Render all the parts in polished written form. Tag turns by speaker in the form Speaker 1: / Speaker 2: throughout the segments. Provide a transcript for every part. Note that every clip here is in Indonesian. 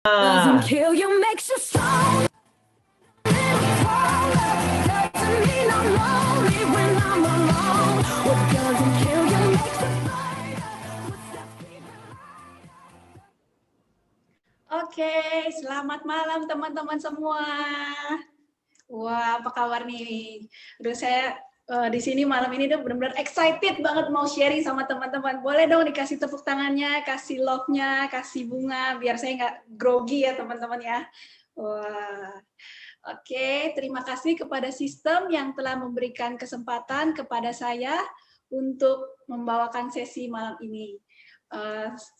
Speaker 1: Doesn't kill you, makes you strong. Doesn't mean I'm lonely when I'm alone. What doesn't kill you makes you
Speaker 2: Oke, selamat malam teman-teman semua. Wah, apa kabar nih? Aduh, saya di sini malam ini udah benar-benar excited banget mau sharing sama teman-teman. Boleh dong dikasih tepuk tangannya, kasih love-nya, kasih bunga, biar saya nggak grogi ya teman-teman ya. Wah, oke, terima kasih kepada sistem yang telah memberikan kesempatan kepada saya untuk membawakan sesi malam ini.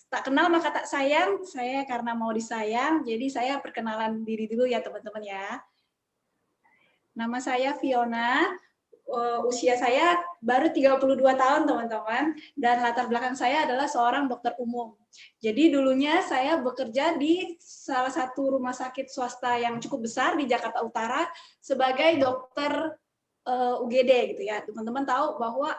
Speaker 2: Tak kenal maka tak sayang, saya karena mau disayang, jadi saya perkenalan diri dulu ya teman-teman ya. Nama saya Fiona, usia saya baru 32 tahun teman-teman, dan latar belakang saya adalah seorang dokter umum. Jadi dulunya saya bekerja di salah satu rumah sakit swasta yang cukup besar di Jakarta Utara sebagai dokter UGD gitu ya. Teman-teman tahu bahwa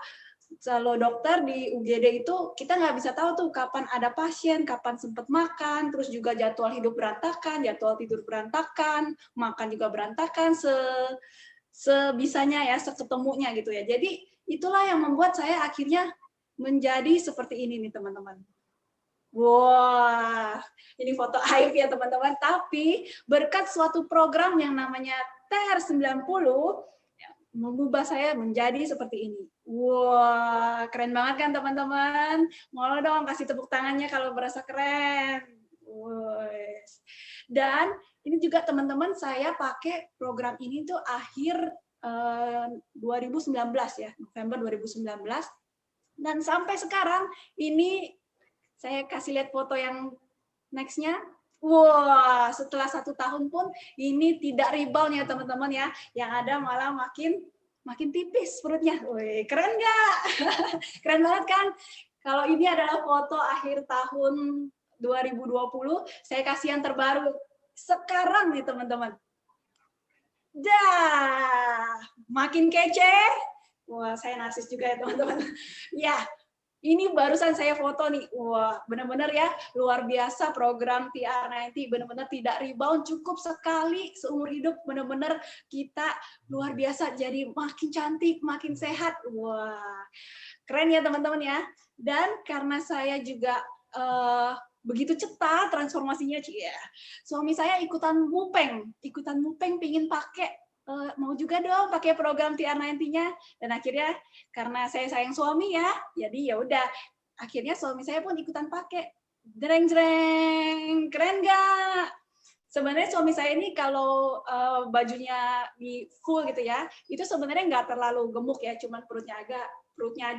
Speaker 2: kalau dokter di UGD itu kita nggak bisa tahu tuh kapan ada pasien, kapan sempat makan, terus juga jadwal hidup berantakan, jadwal tidur berantakan, makan juga berantakan, sebisanya ya, seketemunya gitu ya. Jadi itulah yang membuat saya akhirnya menjadi seperti ini nih teman-teman. Wah, ini foto aib ya teman-teman, tapi berkat suatu program yang namanya TR90, mengubah saya menjadi seperti ini. Wah, keren banget kan teman-teman? Mau dong kasih tepuk tangannya kalau berasa keren. Wes. Dan ini juga teman-teman saya pakai program ini tuh akhir 2019 ya, November 2019. Dan sampai sekarang ini saya kasih lihat foto yang next-nya. Wah, setelah 1 tahun pun ini tidak rebound ya teman-teman ya. Yang ada malah makin tipis perutnya. Wih, keren nggak? Keren banget kan? Kalau ini adalah foto akhir tahun 2020, saya kasih yang terbaru sekarang nih teman-teman. Dah, makin kece. Wah, saya narsis juga ya teman-teman. Ya, ini barusan saya foto nih, wah benar-benar ya luar biasa program TR90, benar-benar tidak rebound, cukup sekali seumur hidup, benar-benar kita luar biasa, jadi makin cantik, makin sehat, wah keren ya teman-teman ya. Dan karena saya juga begitu cepat transformasinya, ya suami saya ikutan mupeng pingin pakai, mau juga dong pakai program TR90-nya, dan akhirnya karena saya sayang suami ya, jadi ya udah akhirnya suami saya pun ikutan pakai. Jreng, keren nggak? Sebenarnya suami saya ini kalau bajunya di full gitu ya, itu sebenarnya nggak terlalu gemuk ya, cuman perutnya aja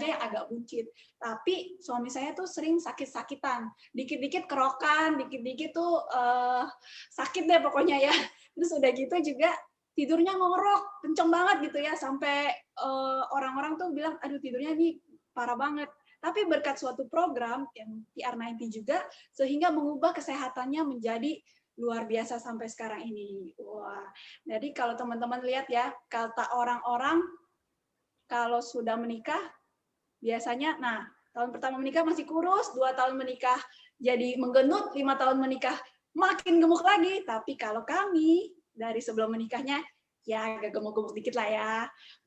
Speaker 2: yang agak buncit. Tapi suami saya tuh sering sakit-sakitan, dikit-dikit kerokan, dikit-dikit tuh sakit deh pokoknya ya. Terus udah gitu juga tidurnya ngorok, kenceng banget gitu ya, sampai orang-orang tuh bilang, aduh tidurnya ini parah banget. Tapi berkat suatu program yang TR90 juga, sehingga mengubah kesehatannya menjadi luar biasa sampai sekarang ini. Wah, jadi kalau teman-teman lihat ya, kata orang-orang kalau sudah menikah, biasanya, nah tahun pertama menikah masih kurus, 2 tahun menikah jadi menggendut, 5 tahun menikah makin gemuk lagi. Tapi kalau kami dari sebelum menikahnya ya agak gemuk-gemuk dikit lah ya.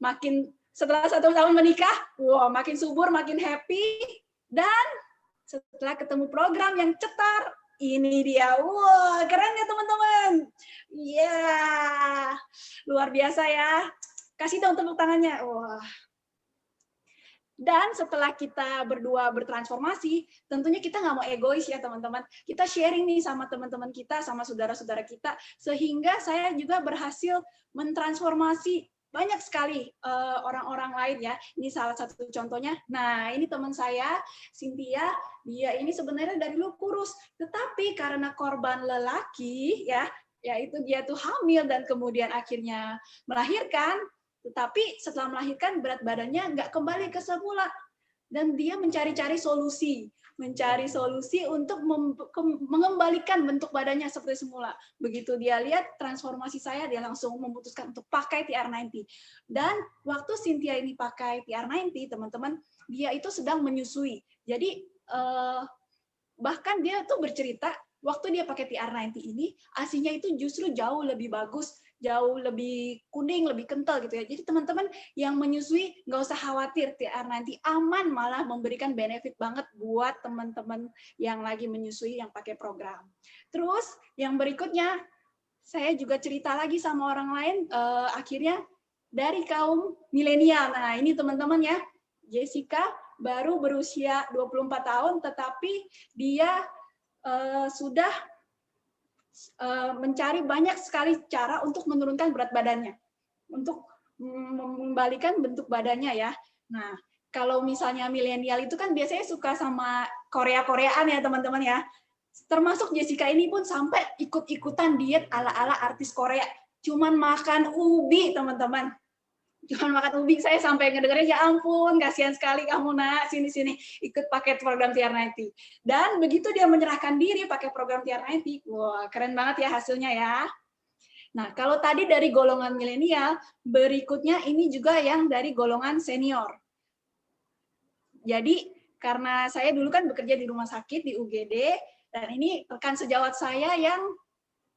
Speaker 2: Makin setelah 1 tahun menikah, wah makin subur, makin happy. Dan setelah ketemu program yang cetar, ini dia. Wah, keren ya teman-teman. Iya, luar biasa ya. Kasih dong tepuk tangannya. Wah. Dan setelah kita berdua bertransformasi, tentunya kita nggak mau egois ya teman-teman. Kita sharing nih sama teman-teman kita, sama saudara-saudara kita, sehingga saya juga berhasil mentransformasi banyak sekali orang-orang lain ya. Ini salah satu contohnya. Nah, ini teman saya, Cynthia, dia ini sebenarnya dari dulu kurus, tetapi karena korban lelaki ya, yaitu dia tuh hamil dan kemudian akhirnya melahirkan. Tetapi setelah melahirkan berat badannya nggak kembali ke semula, dan dia mencari-cari solusi untuk mengembalikan bentuk badannya seperti semula. Begitu dia lihat transformasi saya, dia langsung memutuskan untuk pakai TR90. Dan waktu Cynthia ini pakai TR90, teman-teman, dia itu sedang menyusui. Jadi bahkan dia tuh bercerita, waktu dia pakai TR90 ini, ASI-nya itu justru jauh lebih bagus, jauh lebih kuning, lebih kental gitu ya. Jadi teman-teman yang menyusui nggak usah khawatir, TR90 aman, malah memberikan benefit banget buat teman-teman yang lagi menyusui yang pakai program. Terus yang berikutnya, saya juga cerita lagi sama orang lain, akhirnya dari kaum milenial. Nah ini teman-teman ya, Jessica baru berusia 24 tahun, tetapi dia sudah mencari banyak sekali cara untuk menurunkan berat badannya, untuk mengembalikan bentuk badannya ya. Nah, kalau misalnya milenial itu kan biasanya suka sama Korea-Koreaan ya teman-teman ya. Termasuk Jessica ini pun sampai ikut-ikutan diet ala-ala artis Korea. Cuman makan ubi teman-teman. Cuman makan ubi, saya sampai ngedengerin, ya ampun, kasihan sekali kamu nak, sini-sini ikut paket program TR90. Dan begitu dia menyerahkan diri pakai program TR90, wah keren banget ya hasilnya ya. Nah, kalau tadi dari golongan milenial, berikutnya ini juga yang dari golongan senior. Jadi, karena saya dulu kan bekerja di rumah sakit, di UGD, dan ini rekan sejawat saya yang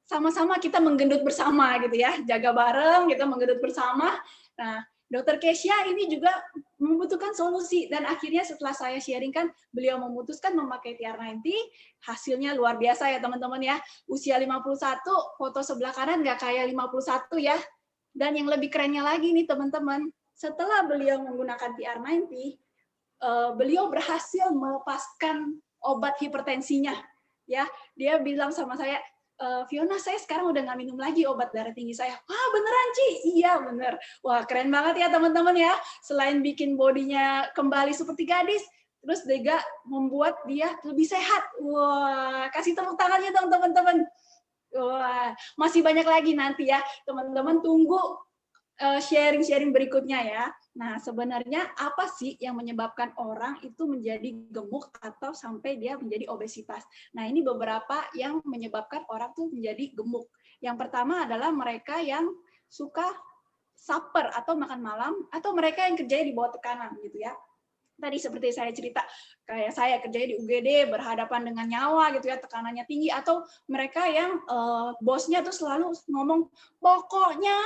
Speaker 2: sama-sama kita menggendut bersama gitu ya, jaga bareng, kita menggendut bersama. Nah, Dokter Kesha ini juga membutuhkan solusi, dan akhirnya setelah saya sharingkan, beliau memutuskan memakai TR90, hasilnya luar biasa ya teman-teman ya. Usia 51, foto sebelah kanan nggak kayak 51 ya. Dan yang lebih kerennya lagi nih teman-teman, setelah beliau menggunakan TR90, beliau berhasil melepaskan obat hipertensinya. Ya, dia bilang sama saya, Fiona, saya sekarang udah nggak minum lagi obat darah tinggi saya. Wah, beneran, Ci? Iya, bener. Wah, keren banget ya, teman-teman ya. Selain bikin bodinya kembali seperti gadis, terus juga membuat dia lebih sehat. Wah, kasih tepuk tangannya dong, teman-teman. Wah, masih banyak lagi nanti ya. Teman-teman tunggu sharing-sharing berikutnya ya. Nah, sebenarnya apa sih yang menyebabkan orang itu menjadi gemuk atau sampai dia menjadi obesitas? Nah, ini beberapa yang menyebabkan orang tuh menjadi gemuk. Yang pertama adalah mereka yang suka supper atau makan malam, atau mereka yang kerjanya di bawah tekanan gitu ya. Tadi seperti saya cerita, kayak saya kerjanya di UGD, berhadapan dengan nyawa gitu ya, tekanannya tinggi, atau mereka yang bosnya tuh selalu ngomong, pokoknya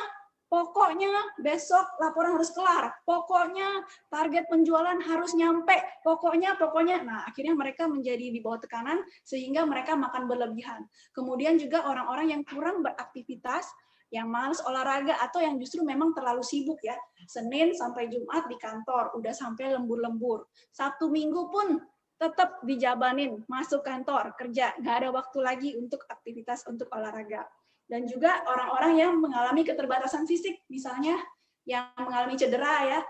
Speaker 2: besok laporan harus kelar, pokoknya target penjualan harus nyampe, pokoknya. Nah, akhirnya mereka menjadi di bawah tekanan sehingga mereka makan berlebihan. Kemudian juga orang-orang yang kurang beraktivitas, yang malas olahraga, atau yang justru memang terlalu sibuk ya. Senin sampai Jumat di kantor, udah sampai lembur-lembur. Sabtu Minggu pun tetap dijabanin, masuk kantor, kerja, nggak ada waktu lagi untuk aktivitas untuk olahraga. Dan juga orang-orang yang mengalami keterbatasan fisik, misalnya yang mengalami cedera ya,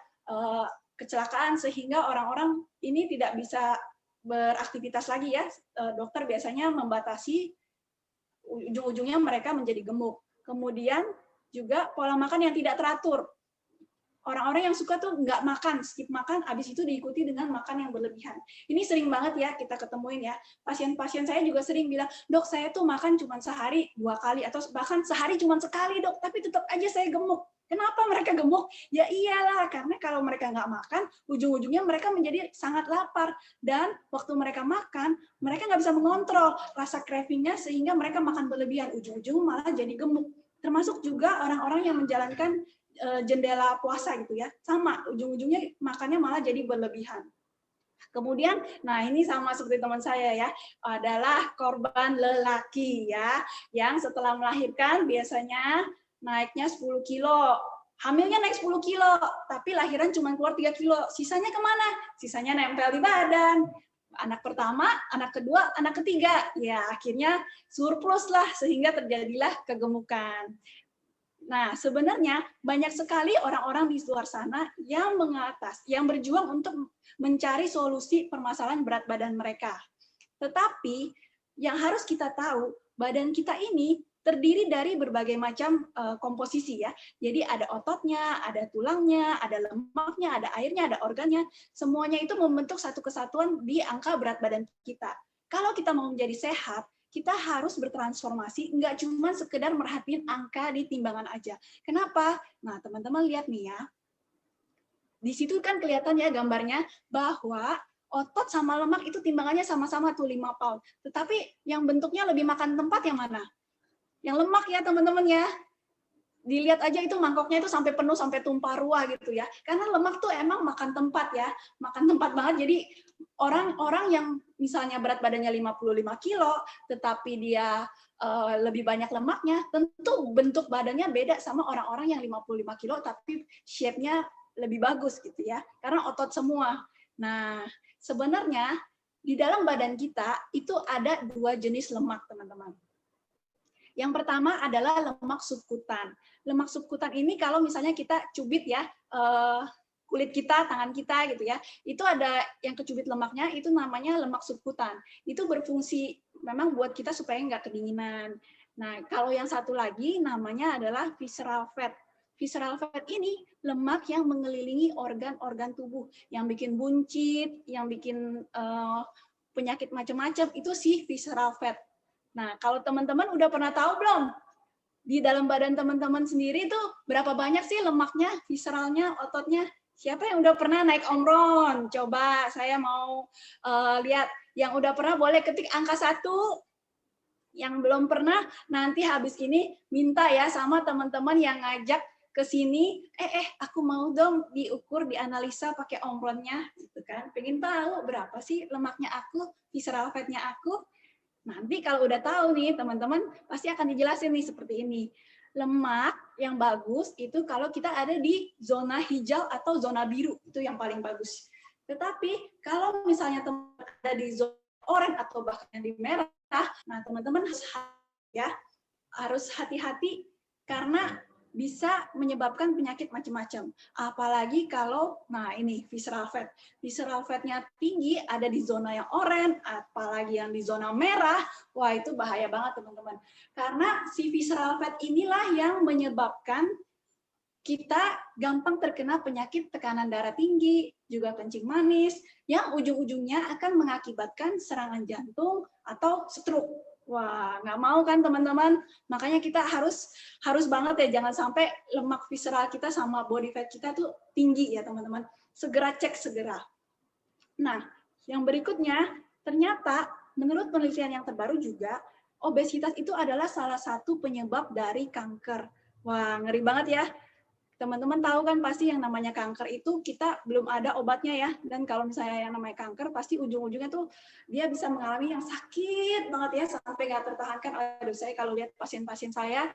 Speaker 2: kecelakaan, sehingga orang-orang ini tidak bisa beraktivitas lagi ya. Dokter biasanya membatasi, ujung-ujungnya mereka menjadi gemuk. Kemudian juga pola makan yang tidak teratur. Orang-orang yang suka tuh nggak makan, skip makan, habis itu diikuti dengan makan yang berlebihan. Ini sering banget ya kita ketemuin ya. Pasien-pasien saya juga sering bilang, dok saya tuh makan cuma sehari 2 kali, atau bahkan sehari cuma sekali dok, tapi tetap aja saya gemuk. Kenapa mereka gemuk? Ya iyalah, karena kalau mereka nggak makan, ujung-ujungnya mereka menjadi sangat lapar. Dan waktu mereka makan, mereka nggak bisa mengontrol rasa craving-nya sehingga mereka makan berlebihan. Ujung-ujung malah jadi gemuk. Termasuk juga orang-orang yang menjalankan jendela puasa gitu ya, sama ujung-ujungnya makannya malah jadi berlebihan. Kemudian, nah ini sama seperti teman saya ya, adalah korban lelaki ya, yang setelah melahirkan biasanya naiknya 10 kilo, hamilnya naik 10 kilo, tapi lahiran cuma keluar 3 kilo, sisanya kemana? Sisanya nempel di badan. Anak pertama, anak kedua, anak ketiga, ya akhirnya surplus lah, sehingga terjadilah kegemukan. Nah, sebenarnya banyak sekali orang-orang di luar sana yang yang berjuang untuk mencari solusi permasalahan berat badan mereka. Tetapi yang harus kita tahu, badan kita ini terdiri dari berbagai macam komposisi ya. Jadi ada ototnya, ada tulangnya, ada lemaknya, ada airnya, ada organnya. Semuanya itu membentuk satu kesatuan di angka berat badan kita. Kalau kita mau menjadi sehat, kita harus bertransformasi, nggak cuma sekedar merhatiin angka di timbangan aja. Kenapa? Nah, teman-teman lihat nih ya. Di situ kan kelihatan ya gambarnya bahwa Otot sama lemak itu timbangannya sama-sama tuh 5 pound. Tetapi yang bentuknya lebih makan tempat yang mana? Yang lemak ya teman-teman ya. Dilihat aja itu mangkoknya itu sampai penuh, sampai tumpah ruah gitu ya. Karena lemak tuh emang makan tempat ya, makan tempat banget. Jadi orang-orang yang misalnya berat badannya 55 kilo, tetapi dia lebih banyak lemaknya, tentu bentuk badannya beda sama orang-orang yang 55 kilo, tapi shape-nya lebih bagus gitu ya. Karena otot semua. Nah, sebenarnya di dalam badan kita itu ada 2 jenis lemak, teman-teman. Yang pertama adalah lemak subkutan. Lemak subkutan ini kalau misalnya kita cubit ya, kulit kita, tangan kita gitu ya, itu ada yang kecubit lemaknya, itu namanya lemak subkutan. Itu berfungsi memang buat kita supaya nggak kedinginan. Nah, kalau yang satu lagi namanya adalah visceral fat. Visceral fat ini lemak yang mengelilingi organ-organ tubuh, yang bikin buncit, yang bikin penyakit macam-macam, itu sih visceral fat. Nah, kalau teman-teman udah pernah tahu belum? Di dalam badan teman-teman sendiri tuh berapa banyak sih lemaknya, visceralnya, ototnya? Siapa yang udah pernah naik omron? Coba saya mau lihat. Yang udah pernah boleh ketik angka 1. Yang belum pernah, nanti habis ini minta ya sama teman-teman yang ngajak ke sini, aku mau dong diukur, dianalisa pakai omronnya, gitu kan. Pengen tahu berapa sih lemaknya aku, visceral fat-nya aku. Nanti kalau udah tahu nih, teman-teman pasti akan dijelasin nih seperti ini. Lemak yang bagus itu kalau kita ada di zona hijau atau zona biru, itu yang paling bagus. Tetapi kalau misalnya teman ada di zona oranye atau bahkan di merah, nah teman-teman harus hati-hati karena bisa menyebabkan penyakit macam-macam. Apalagi kalau, nah ini visceral fat. Visceral fat-nya tinggi, ada di zona yang oranye, apalagi yang di zona merah, wah itu bahaya banget teman-teman. Karena si visceral fat inilah yang menyebabkan kita gampang terkena penyakit tekanan darah tinggi, juga kencing manis, yang ujung-ujungnya akan mengakibatkan serangan jantung atau stroke. Wah, nggak mau kan teman-teman? Makanya kita harus banget ya, jangan sampai lemak visceral kita sama body fat kita tuh tinggi ya teman-teman. Segera cek segera. Nah, yang berikutnya, ternyata menurut penelitian yang terbaru juga, obesitas itu adalah salah satu penyebab dari kanker. Wah, ngeri banget ya. Teman-teman tahu kan pasti yang namanya kanker itu kita belum ada obatnya ya. Dan kalau misalnya yang namanya kanker pasti ujung-ujungnya tuh dia bisa mengalami yang sakit banget ya sampai nggak tertahankan. Aduh, saya kalau lihat pasien-pasien saya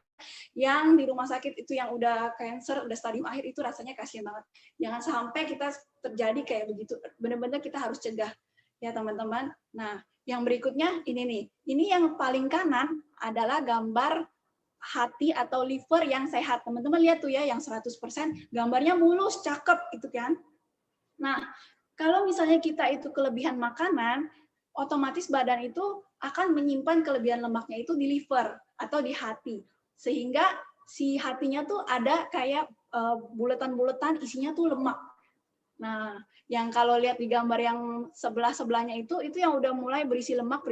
Speaker 2: yang di rumah sakit itu yang udah cancer, udah stadium akhir itu rasanya kasihan banget. Jangan sampai kita terjadi kayak begitu. Benar-benar kita harus cegah ya teman-teman. Nah, yang berikutnya ini nih. Ini yang paling kanan adalah gambar hati atau liver yang sehat. Teman-teman lihat tuh ya, yang 100% gambarnya mulus, cakep gitu kan. Nah, kalau misalnya kita itu kelebihan makanan, otomatis badan itu akan menyimpan kelebihan lemaknya itu di liver atau di hati. Sehingga si hatinya tuh ada kayak buletan-buletan isinya tuh lemak. Nah, yang kalau lihat di gambar yang sebelah-sebelahnya itu yang udah mulai berisi lemak.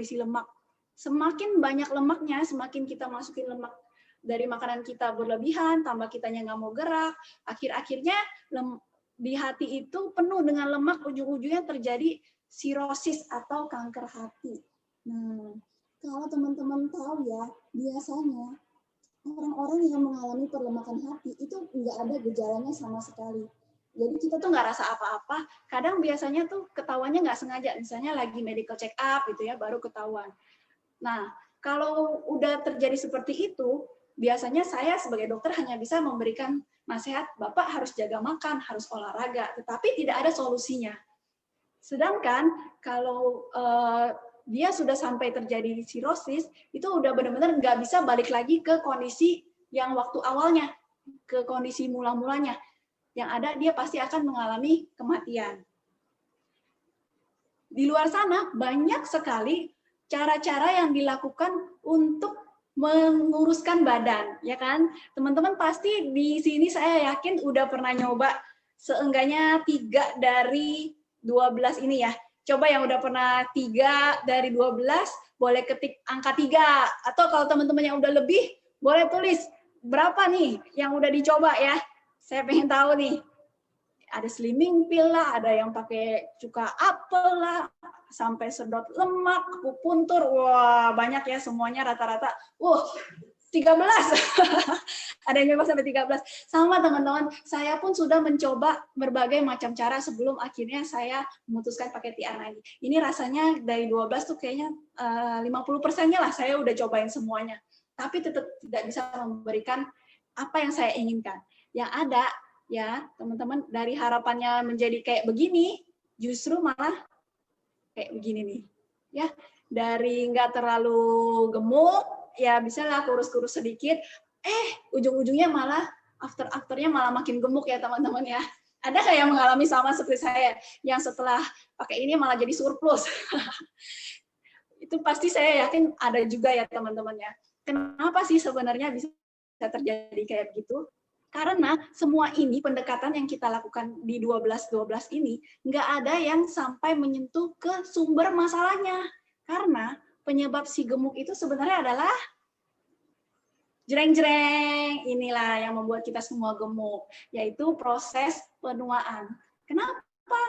Speaker 2: Semakin banyak lemaknya, semakin kita masukin lemak dari makanan kita berlebihan, tambah kitanya nggak mau gerak, akhir-akhirnya di hati itu penuh dengan lemak, ujung-ujungnya terjadi sirosis atau kanker hati. Nah, kalau teman-teman tahu ya, biasanya orang-orang yang mengalami perlemakan hati itu nggak ada gejalanya sama sekali. Jadi kita tuh nggak rasa apa-apa, kadang biasanya tuh ketahuannya nggak sengaja, misalnya lagi medical check up gitu ya, baru ketahuan. Nah, kalau udah terjadi seperti itu, biasanya saya sebagai dokter hanya bisa memberikan nasihat, Bapak harus jaga makan, harus olahraga, tetapi tidak ada solusinya. Sedangkan kalau dia sudah sampai terjadi sirosis, itu udah benar-benar nggak bisa balik lagi ke kondisi yang waktu awalnya, ke kondisi mula-mulanya. Yang ada dia pasti akan mengalami kematian. Di luar sana banyak sekali cara-cara yang dilakukan untuk menguruskan badan, ya kan? Teman-teman pasti di sini saya yakin udah pernah nyoba seenggaknya 3 dari 12 ini ya. Coba yang udah pernah 3 dari 12, boleh ketik angka 3. Atau kalau teman-teman yang udah lebih, boleh tulis berapa nih yang udah dicoba ya. Saya pengen tahu nih. ada slimming pill lah, ada yang pakai cuka apel lah, sampai sedot lemak, akupuntur, wah banyak ya semuanya rata-rata. 13. Ada yang bebas sampai 13. Sama teman-teman, saya pun sudah mencoba berbagai macam cara sebelum akhirnya saya memutuskan pakai TR90. Ini rasanya dari 12 tuh kayaknya 50%-nya lah saya udah cobain semuanya. Tapi tetap tidak bisa memberikan apa yang saya inginkan. Yang ada ya teman-teman, dari harapannya menjadi kayak begini, justru malah kayak begini nih. Ya, dari nggak terlalu gemuk, ya bisa lah kurus-kurus sedikit, ujung-ujungnya malah afternya malah makin gemuk ya teman-teman ya. Ada nggak yang mengalami sama seperti saya, yang setelah pakai ini malah jadi surplus? Itu pasti saya yakin ada juga ya teman-teman ya. Kenapa sih sebenarnya bisa terjadi kayak begitu? Karena semua ini pendekatan yang kita lakukan di 12-12 ini nggak ada yang sampai menyentuh ke sumber masalahnya. Karena penyebab si gemuk itu sebenarnya adalah jreng-jreng, inilah yang membuat kita semua gemuk, yaitu proses penuaan. Kenapa?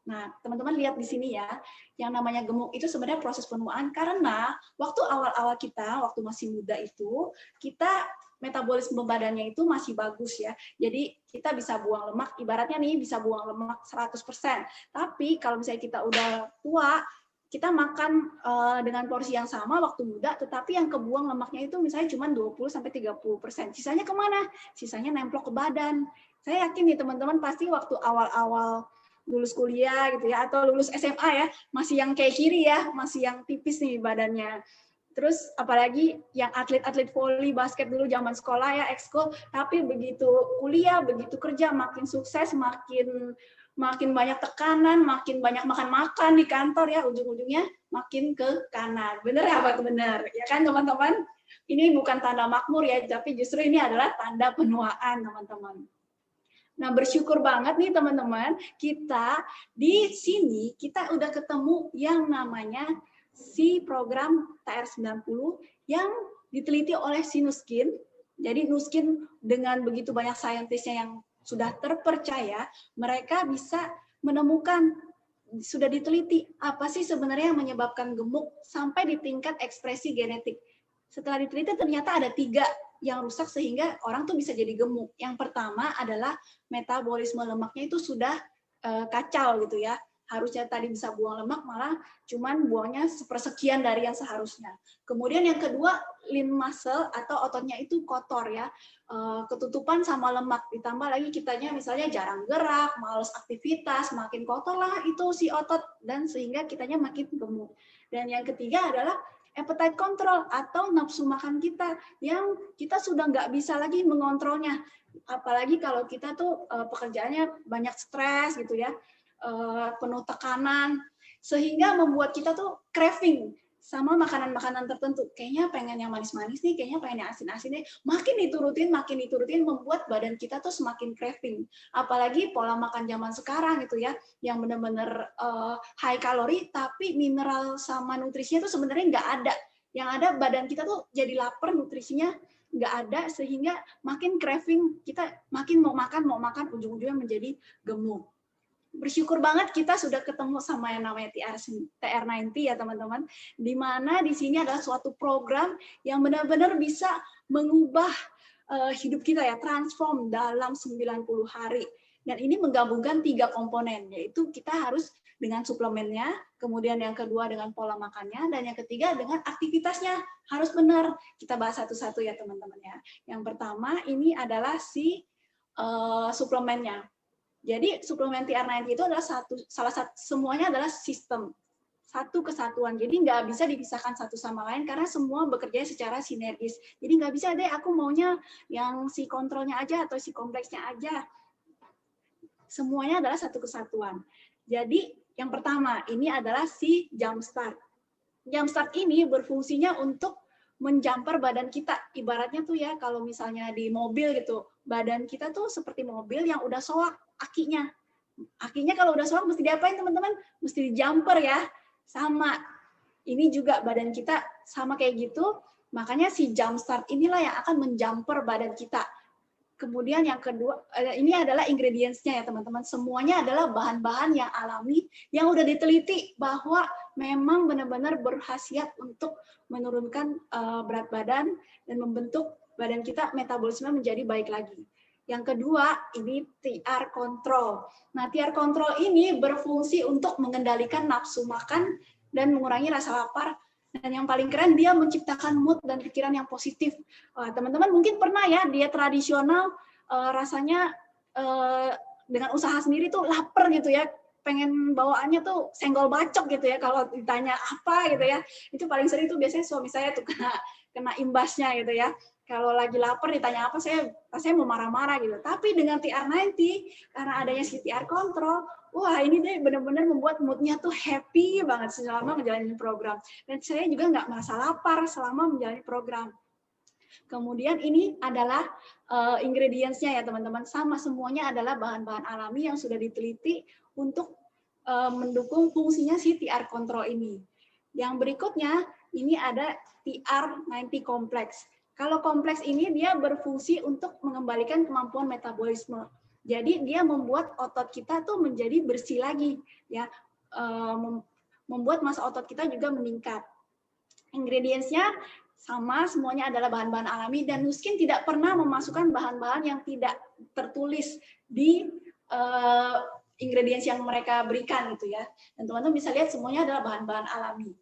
Speaker 2: Nah, teman-teman lihat di sini ya, yang namanya gemuk itu sebenarnya proses penuaan karena waktu awal-awal kita, waktu masih muda itu, kita metabolisme badannya itu masih bagus ya. Jadi kita bisa buang lemak, ibaratnya nih bisa buang lemak 100%. Tapi kalau misalnya kita udah tua, kita makan dengan porsi yang sama waktu muda, tetapi yang kebuang lemaknya itu misalnya cuma 20-30%. Sisanya kemana? Sisanya nemplok ke badan. Saya yakin nih teman-teman pasti waktu awal-awal lulus kuliah gitu ya, atau lulus SMA ya, masih yang kayak kiri ya, masih yang tipis nih badannya. Terus apalagi yang atlet-atlet voli basket dulu zaman sekolah ya, ekskul, tapi begitu kuliah, begitu kerja, makin sukses, makin banyak tekanan, makin banyak makan-makan di kantor ya, ujung-ujungnya makin ke kanan. Bener ya Pak? Bener. Ya kan teman-teman? Ini bukan tanda makmur ya, tapi justru ini adalah tanda penuaan teman-teman. Nah, bersyukur banget nih teman-teman, kita di sini kita udah ketemu yang namanya si program TR90 yang diteliti oleh si Nuskin. Jadi Nuskin dengan begitu banyak saintisnya yang sudah terpercaya, mereka bisa menemukan, sudah diteliti apa sih sebenarnya yang menyebabkan gemuk sampai di tingkat ekspresi genetik. Setelah diteliti ternyata ada 3 yang rusak sehingga orang tuh bisa jadi gemuk. Yang pertama adalah metabolisme lemaknya itu sudah kacau gitu ya. Harusnya tadi bisa buang lemak, malah cuman buangnya sepersekian dari yang seharusnya. Kemudian yang kedua, lean muscle atau ototnya itu kotor ya, ketutupan sama lemak. Ditambah lagi kitanya misalnya jarang gerak, malas aktivitas, makin kotor lah itu si otot, dan sehingga kitanya makin gemuk. Dan yang ketiga adalah appetite control atau nafsu makan kita, yang kita sudah nggak bisa lagi mengontrolnya. Apalagi kalau kita tuh pekerjaannya banyak stres gitu ya, penuh tekanan, sehingga membuat kita tuh craving sama makanan-makanan tertentu. Kayaknya pengen yang manis-manis nih, kayaknya pengen yang asin-asin nih. Makin diturutin, membuat badan kita tuh semakin craving. Apalagi pola makan zaman sekarang gitu ya, yang benar-benar high kalori, tapi mineral sama nutrisinya tuh sebenarnya nggak ada. Yang ada badan kita tuh jadi lapar, nutrisinya nggak ada, sehingga makin craving, kita makin mau makan, ujung-ujungnya menjadi gemuk. Bersyukur banget kita sudah ketemu sama yang namanya TR90 ya teman-teman, di mana di sini adalah suatu program yang benar-benar bisa mengubah hidup kita ya, transform dalam 90 hari. Dan ini menggabungkan 3 komponen, yaitu kita harus dengan suplemennya, kemudian yang kedua dengan pola makannya, dan yang ketiga dengan aktivitasnya harus benar. Kita bahas satu-satu ya teman-teman ya. Yang pertama ini adalah si suplemennya. Jadi suplemen TR90 itu adalah salah satu, semuanya adalah sistem, satu kesatuan. Jadi nggak bisa dipisahkan satu sama lain karena semua bekerja secara sinergis. Jadi nggak bisa deh aku maunya yang si kontrolnya aja atau si kompleksnya aja. Semuanya adalah satu kesatuan. Jadi yang pertama ini adalah si Jumpstart. Jumpstart ini berfungsinya untuk menjamper badan kita. Ibaratnya tuh ya kalau misalnya di mobil gitu, badan kita tuh seperti mobil yang udah soak akinya. Akinya kalau udah soak mesti diapain teman-teman? Mesti dijumper ya. Sama. Ini juga badan kita sama kayak gitu. Makanya si Jumpstart inilah yang akan menjumper badan kita. Kemudian yang kedua, ini adalah ingredients-nya ya teman-teman. Semuanya adalah bahan-bahan yang alami, yang udah diteliti bahwa memang benar-benar berkhasiat untuk menurunkan berat badan dan membentuk badan kita metabolisme menjadi baik lagi. Yang kedua, ini TR control. Nah, TR control ini berfungsi untuk mengendalikan nafsu makan dan mengurangi rasa lapar. Dan yang paling keren, dia menciptakan mood dan pikiran yang positif. Teman-teman mungkin pernah ya, diet tradisional rasanya dengan usaha sendiri tuh lapar gitu ya, pengen bawaannya tuh senggol bacok gitu ya, kalau ditanya apa gitu ya. Itu paling sering tuh biasanya suami saya tuh kena imbasnya gitu ya. Kalau lagi lapar ditanya apa, saya mau marah-marah gitu. Tapi dengan TR90, karena adanya si TR control, wah ini deh benar-benar membuat moodnya tuh happy banget selama menjalani program. Dan saya juga nggak merasa lapar selama menjalani program. Kemudian ini adalah ingredients-nya ya teman-teman. Sama semuanya adalah bahan-bahan alami yang sudah diteliti untuk mendukung fungsinya si TR control ini. Yang berikutnya, ini ada TR90 complex. Kalau kompleks ini dia berfungsi untuk mengembalikan kemampuan metabolisme. Jadi dia membuat otot kita tuh menjadi bersih lagi, ya, membuat massa otot kita juga meningkat. Ingredients-nya sama, semuanya adalah bahan-bahan alami dan Nuskin tidak pernah memasukkan bahan-bahan yang tidak tertulis di ingredients yang mereka berikan gitu ya. Dan teman-teman bisa lihat semuanya adalah bahan-bahan alami.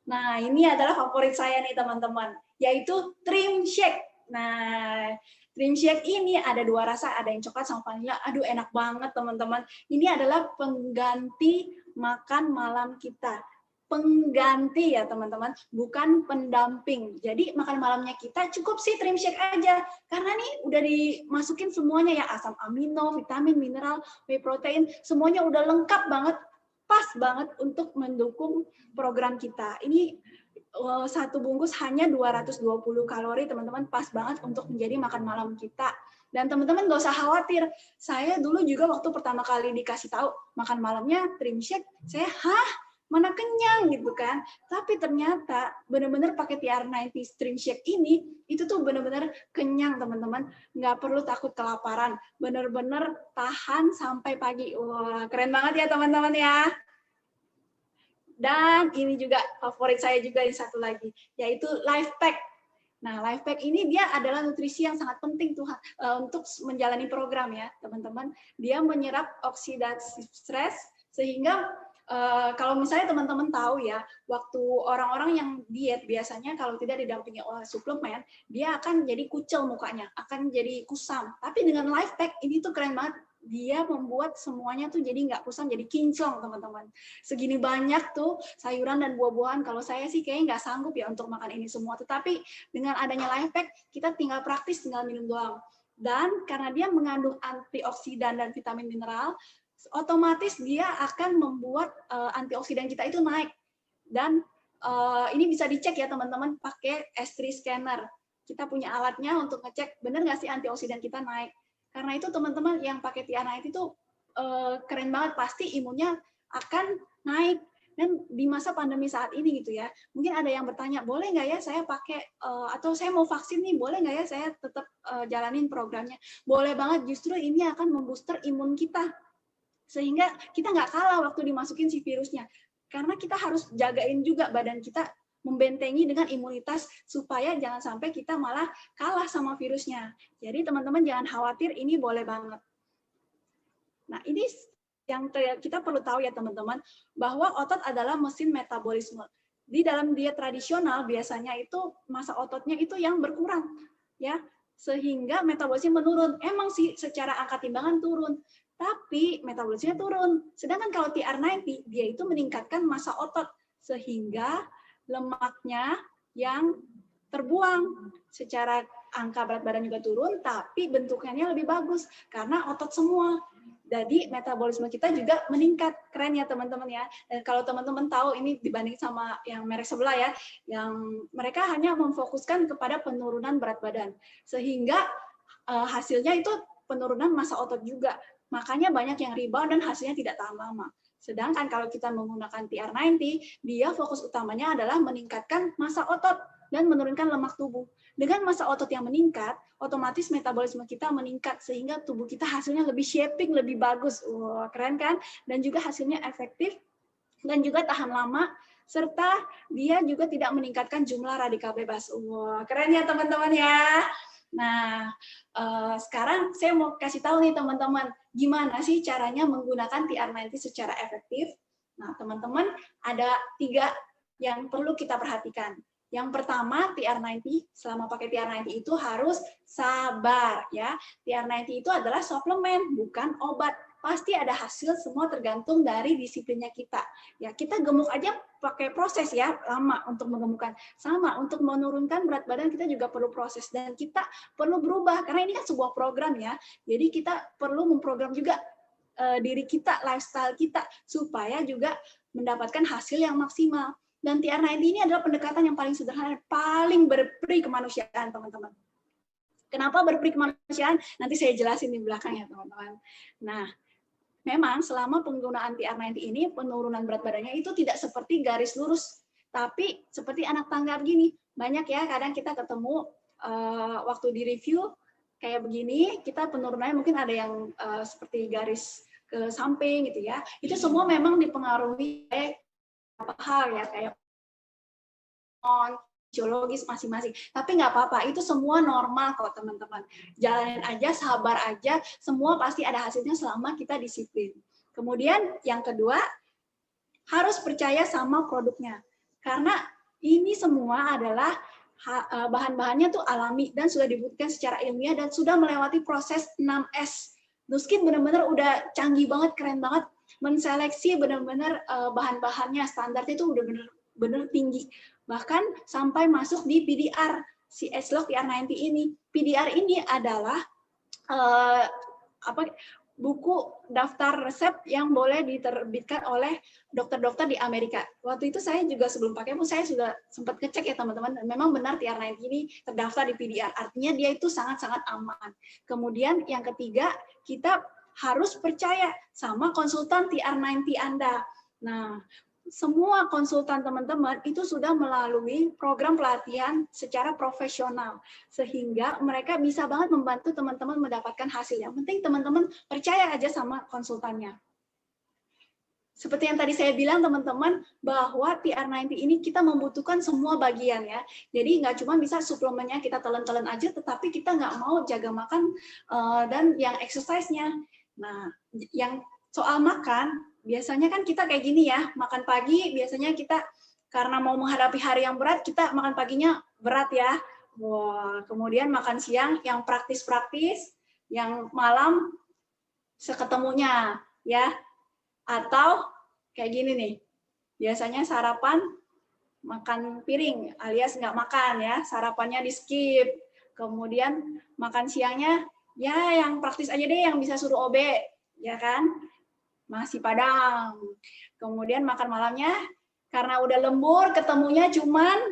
Speaker 2: Nah, ini adalah favorit saya nih teman-teman, yaitu Trim Shake. Nah, Trim Shake ini ada dua rasa, ada yang coklat sama vanilla. Aduh, enak banget teman-teman. Ini adalah pengganti makan malam kita. Pengganti ya teman-teman, bukan pendamping. Jadi makan malamnya kita cukup sih Trim Shake aja. Karena nih udah dimasukin semuanya ya, asam amino, vitamin, mineral, whey protein, semuanya udah lengkap banget. Pas banget untuk mendukung program kita. Ini satu bungkus hanya 220 kalori, teman-teman, pas banget untuk menjadi makan malam kita. Dan teman-teman nggak usah khawatir. Saya dulu juga waktu pertama kali dikasih tahu makan malamnya Trim Shake, saya mana kenyang gitu kan. Tapi ternyata benar-benar pakai TR90 Trim Shake ini, itu tuh benar-benar kenyang teman-teman. Nggak perlu takut kelaparan. Benar-benar tahan sampai pagi. Wah, keren banget ya teman-teman ya. Dan ini juga favorit saya juga yang satu lagi, yaitu Life Pack. Nah, Life Pack ini dia adalah nutrisi yang sangat penting tuh untuk menjalani program ya teman-teman. Dia menyerap oksidasi stres sehingga kalau misalnya teman-teman tahu ya, waktu orang-orang yang diet biasanya kalau tidak didampingi oleh suplemen, dia akan jadi kucel mukanya, akan jadi kusam. Tapi dengan Life Pack ini tuh keren banget, dia membuat semuanya tuh jadi nggak kusam, jadi kinclong teman-teman. Segini banyak tuh sayuran dan buah-buahan, kalau saya sih kayaknya nggak sanggup ya untuk makan ini semua. Tetapi dengan adanya Life Pack, kita tinggal praktis, tinggal minum doang. Dan karena dia mengandung antioksidan dan vitamin mineral, otomatis dia akan membuat antioksidan kita itu naik. Dan ini bisa dicek ya teman-teman pakai S3 scanner. Kita punya alatnya untuk ngecek benar nggak sih antioksidan kita naik. Karena itu teman-teman yang pakai TR90 itu keren banget, pasti imunnya akan naik. Dan di masa pandemi saat ini gitu ya, mungkin ada yang bertanya, boleh nggak ya saya pakai, atau saya mau vaksin nih, boleh nggak ya saya tetap jalanin programnya? Boleh banget, justru ini akan membooster imun kita. Sehingga kita nggak kalah waktu dimasukin si virusnya. Karena kita harus jagain juga badan kita, membentengi dengan imunitas supaya jangan sampai kita malah kalah sama virusnya. Jadi teman-teman jangan khawatir, ini boleh banget. Nah, ini yang kita perlu tahu ya teman-teman, bahwa otot adalah mesin metabolisme. Di dalam diet tradisional biasanya itu massa ototnya itu yang berkurang, ya, sehingga metabolisme menurun. Emang sih secara angka timbangan turun, tapi metabolisme turun. Sedangkan kalau TR90 dia itu meningkatkan massa otot sehingga lemaknya yang terbuang, secara angka berat badan juga turun, tapi bentuknya lebih bagus karena otot semua. Jadi metabolisme kita juga meningkat. Keren ya teman-teman ya. Dan kalau teman-teman tahu ini dibanding sama yang merek sebelah ya, yang mereka hanya memfokuskan kepada penurunan berat badan. Sehingga hasilnya itu penurunan massa otot juga. Makanya banyak yang rebound dan hasilnya tidak tahan lama. Sedangkan kalau kita menggunakan TR90, dia fokus utamanya adalah meningkatkan massa otot. dan menurunkan lemak tubuh. Dengan massa otot yang meningkat, otomatis metabolisme kita meningkat sehingga tubuh kita hasilnya lebih shaping, lebih bagus. Wah, keren kan? Dan juga hasilnya efektif dan juga tahan lama, serta dia juga tidak meningkatkan jumlah radikal bebas. Wah, keren ya teman-teman ya. Nah, sekarang saya mau kasih tahu nih teman-teman, gimana sih caranya menggunakan TR90 secara efektif. Nah, teman-teman, ada 3 yang perlu kita perhatikan. Yang pertama, TR90, selama pakai TR90 itu harus sabar ya. TR90 itu adalah suplemen, bukan obat. Pasti ada hasil, semua tergantung dari disiplinnya kita. Ya, kita gemuk aja pakai proses ya, lama untuk menggemukkan. Sama, untuk menurunkan berat badan kita juga perlu proses dan kita perlu berubah karena ini kan sebuah program ya. Jadi kita perlu memprogram juga diri kita, lifestyle kita supaya juga mendapatkan hasil yang maksimal. Dan TR90 ini adalah pendekatan yang paling sederhana, paling berperi kemanusiaan, teman-teman. Kenapa berperi kemanusiaan? Nanti saya jelasin di belakang ya, teman-teman. Nah, memang selama penggunaan TR90 ini penurunan berat badannya itu tidak seperti garis lurus, tapi seperti anak tangga begini. Banyak ya, kadang kita ketemu waktu di review kayak begini, kita penurunannya mungkin ada yang seperti garis ke samping gitu ya. Itu semua memang dipengaruhi oleh beberapa hal ya, kayak fisiologis masing-masing. Tapi nggak apa-apa, itu semua normal kok teman-teman. Jalanin aja, sabar aja, semua pasti ada hasilnya selama kita disiplin. Kemudian yang kedua, harus percaya sama produknya. Karena ini semua adalah bahan-bahannya tuh alami dan sudah dibuktikan secara ilmiah dan sudah melewati proses 6S. Nuskin benar-benar udah canggih banget, keren banget, menseleksi benar-benar bahan-bahannya, standarnya itu udah benar-benar tinggi. Bahkan sampai masuk di PDR, si Agelog TR90 ini. PDR ini adalah buku daftar resep yang boleh diterbitkan oleh dokter-dokter di Amerika. Waktu itu saya juga sebelum pakai pun saya sudah sempat ngecek ya teman-teman, memang benar TR90 ini terdaftar di PDR, artinya dia itu sangat-sangat aman. Kemudian yang ketiga, kita harus percaya sama konsultan TR90 Anda. Nah, semua konsultan teman-teman itu sudah melalui program pelatihan secara profesional sehingga mereka bisa banget membantu teman-teman mendapatkan hasil. Yang penting teman-teman percaya aja sama konsultannya. Seperti yang tadi saya bilang teman-teman, bahwa TR90 ini kita membutuhkan semua bagian ya. Jadi nggak cuma bisa suplemennya kita telan-telan aja, tetapi kita nggak mau jaga makan dan yang exercise-nya. Nah, yang soal makan, biasanya kan kita kayak gini ya, makan pagi biasanya kita karena mau menghadapi hari yang berat, kita makan paginya berat ya. Wah, kemudian makan siang yang praktis-praktis, yang malam seketemunya ya. Atau kayak gini nih, biasanya sarapan makan piring alias nggak makan ya, sarapannya di skip. Kemudian makan siangnya ya yang praktis aja deh, yang bisa suruh OB, ya kan? Nasi Padang. Kemudian makan malamnya karena udah lembur ketemunya cuman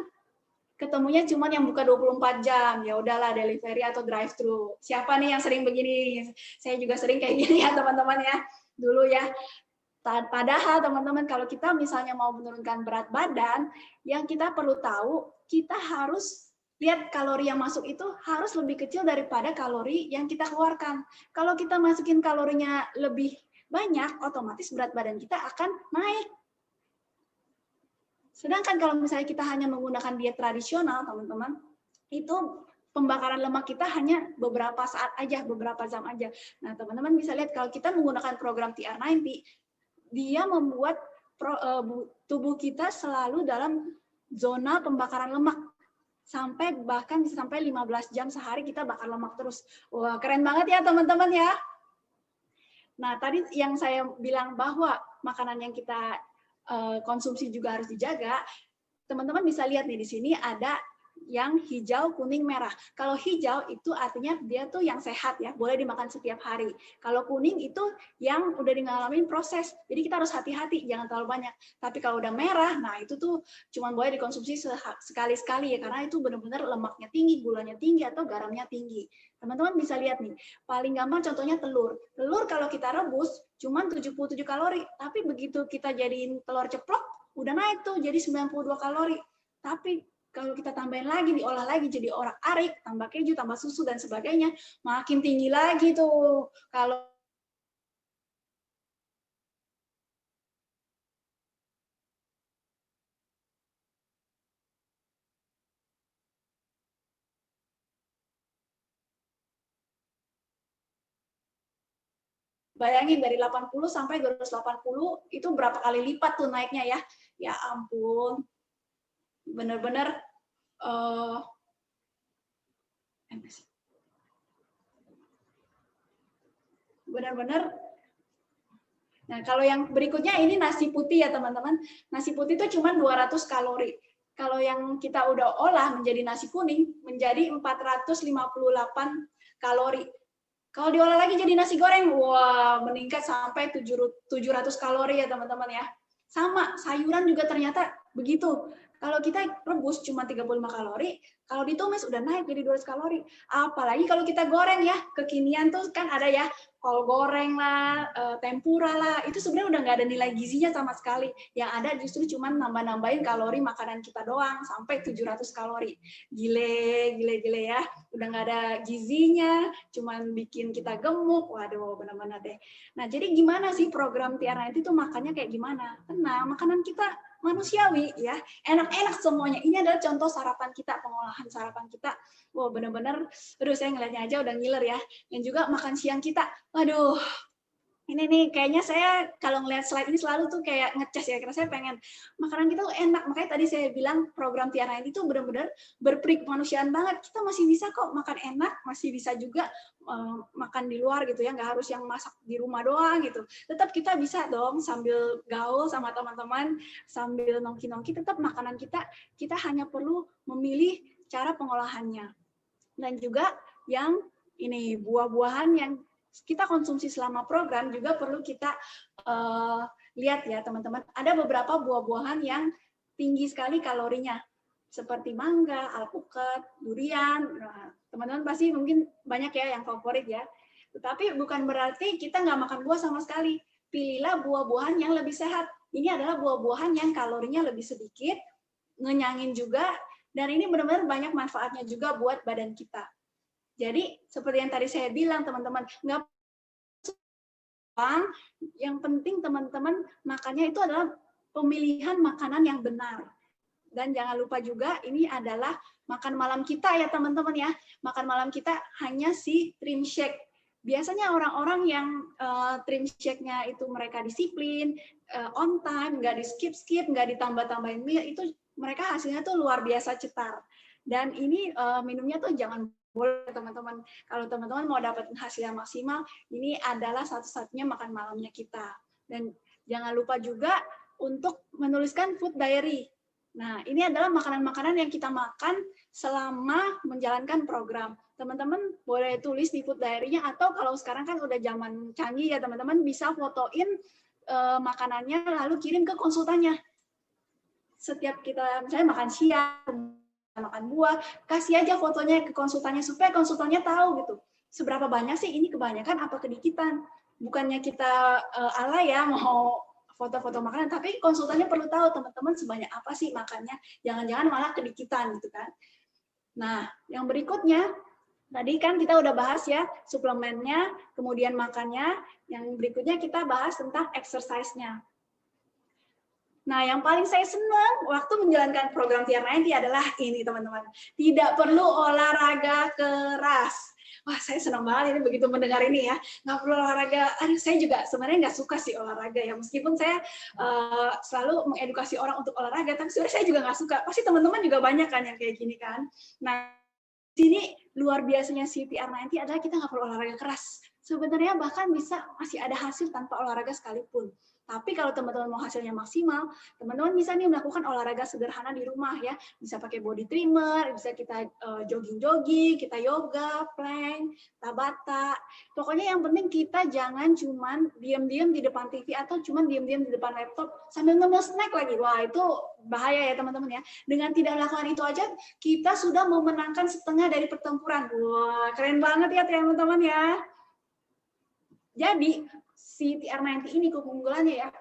Speaker 2: yang buka 24 jam. Ya udahlah delivery atau drive thru. Siapa nih yang sering begini? Saya juga sering kayak gini ya teman-teman ya. Dulu ya. Padahal teman-teman kalau kita misalnya mau menurunkan berat badan, yang kita perlu tahu, kita harus lihat kalori yang masuk itu harus lebih kecil daripada kalori yang kita keluarkan. Kalau kita masukin kalorinya lebih banyak, otomatis berat badan kita akan naik. Sedangkan kalau misalnya kita hanya menggunakan diet tradisional, teman-teman, itu pembakaran lemak kita hanya beberapa saat aja, beberapa jam aja. Nah, teman-teman bisa lihat kalau kita menggunakan program TR90, dia membuat tubuh kita selalu dalam zona pembakaran lemak. Bahkan bisa sampai 15 jam sehari kita bakar lemak terus. Wah, keren banget ya teman-teman ya. Nah, tadi yang saya bilang bahwa makanan yang kita konsumsi juga harus dijaga. Teman-teman bisa lihat nih di sini ada yang hijau, kuning, merah. Kalau hijau itu artinya dia tuh yang sehat ya, boleh dimakan setiap hari. Kalau kuning itu yang udah ngalamin proses. Jadi kita harus hati-hati, jangan terlalu banyak. Tapi kalau udah merah, nah itu tuh cuma boleh dikonsumsi sekali-sekali ya, karena itu benar-benar lemaknya tinggi, gulanya tinggi, atau garamnya tinggi. Teman-teman bisa lihat nih, paling gampang contohnya telur. Telur kalau kita rebus cuma 77 kalori, tapi begitu kita jadiin telur ceplok, udah naik tuh jadi 92 kalori. Tapi kalau kita tambahin lagi, diolah lagi jadi orak-arik, tambah keju, tambah susu dan sebagainya, makin tinggi lagi tuh. Kalau bayangin dari 80 sampai 280 itu berapa kali lipat tuh naiknya ya. Ya ampun. Bener-bener benar-benar. Nah, kalau yang berikutnya ini nasi putih ya, teman-teman. Nasi putih itu cuma 200 kalori. Kalau yang kita udah olah menjadi nasi kuning, menjadi 458 kalori. Kalau diolah lagi jadi nasi goreng, wah meningkat sampai 700 kalori ya, teman-teman ya. Sama, sayuran juga ternyata begitu. Kalau kita rebus cuma 35 kalori, kalau ditumis udah naik jadi 200 kalori. Apalagi kalau kita goreng ya, kekinian tuh kan ada ya, kol goreng lah, tempura lah, itu sebenarnya udah nggak ada nilai gizinya sama sekali. Yang ada justru cuma nambah-nambahin kalori makanan kita doang, sampai 700 kalori. Gile ya. Udah nggak ada gizinya, cuman bikin kita gemuk. Waduh, benar-benar deh. Nah, jadi gimana sih program TR90 itu makannya kayak gimana? Tenang, makanan kita manusiawi ya, enak-enak semuanya. Ini adalah contoh sarapan kita, pengolahan sarapan kita. Wow, benar-benar, aduh saya ngeliatnya aja udah ngiler ya. Dan juga makan siang kita, waduh, ini nih kayaknya saya kalau ngeliat slide ini selalu tuh kayak ngecas ya, karena saya pengen makanan kita tuh enak. Makanya tadi saya bilang program TR90 itu benar-benar berperi kemanusiaan banget. Kita masih bisa kok makan enak, masih bisa juga makan di luar gitu ya, nggak harus yang masak di rumah doang gitu. Tetap kita bisa dong sambil gaul sama teman-teman, sambil nongki-nongki, tetap makanan kita hanya perlu memilih cara pengolahannya. Dan juga yang ini buah-buahan yang kita konsumsi selama program juga perlu kita lihat ya teman-teman. Ada beberapa buah-buahan yang tinggi sekali kalorinya, seperti mangga, alpukat, durian. Nah, teman-teman pasti mungkin banyak ya yang favorit ya. Tetapi bukan berarti kita nggak makan buah sama sekali. Pilihlah buah-buahan yang lebih sehat. Ini adalah buah-buahan yang kalorinya lebih sedikit, ngenyangin juga, dan ini benar-benar banyak manfaatnya juga buat badan kita. Jadi seperti yang tadi saya bilang teman-teman, nggak yang penting teman-teman makannya itu adalah pemilihan makanan yang benar. Dan jangan lupa juga ini adalah makan malam kita ya teman-teman ya. Makan malam kita hanya si trim shake. Biasanya orang-orang yang trim shake-nya itu mereka disiplin, on time, nggak di skip-skip, nggak ditambah-tambahin mie, itu mereka hasilnya tuh luar biasa cetar. Dan ini minumnya tuh jangan boleh teman-teman. Kalau teman-teman mau dapat hasil yang maksimal, ini adalah satu-satunya makan malamnya kita. Dan jangan lupa juga untuk menuliskan food diary. Nah, ini adalah makanan-makanan yang kita makan selama menjalankan program. Teman-teman boleh tulis di food diary-nya, atau kalau sekarang kan udah zaman canggih ya teman-teman, bisa fotoin makanannya lalu kirim ke konsultannya. Setiap kita misalnya makan siang, makan buah, kasih aja fotonya ke konsultannya supaya konsultannya tahu gitu. Seberapa banyak sih ini kebanyakan apa kedikitan. Bukannya kita alay ya mau foto-foto makanan, tapi konsultannya perlu tahu teman-teman sebanyak apa sih makannya. Jangan-jangan malah kedikitan gitu kan. Nah, yang berikutnya tadi kan kita udah bahas ya suplemennya, kemudian makannya. Yang berikutnya kita bahas tentang exercise-nya. Nah, yang paling saya senang waktu menjalankan program TR90 adalah ini, teman-teman. Tidak perlu olahraga keras. Wah, saya senang banget ini begitu mendengar ini ya. Nggak perlu olahraga. Aduh, saya juga sebenarnya nggak suka sih olahraga ya. Meskipun saya selalu mengedukasi orang untuk olahraga, tapi sebenarnya saya juga nggak suka. Pasti teman-teman juga banyak kan yang kayak gini kan. Nah, sini luar biasanya si TR90 adalah kita nggak perlu olahraga keras. Sebenarnya bahkan bisa masih ada hasil tanpa olahraga sekalipun. Tapi kalau teman-teman mau hasilnya maksimal, teman-teman bisa nih melakukan olahraga sederhana di rumah ya. Bisa pakai body trimmer, bisa kita jogging-jogging, kita yoga, plank, tabata. Pokoknya yang penting kita jangan cuman diam-diam di depan TV atau cuman diam-diam di depan laptop sambil ngemil snack lagi. Wah, itu bahaya ya teman-teman ya. Dengan tidak melakukan itu aja, kita sudah memenangkan setengah dari pertempuran. Wah, keren banget ya teman-teman ya. Jadi, si TR90 ini keunggulannya ya,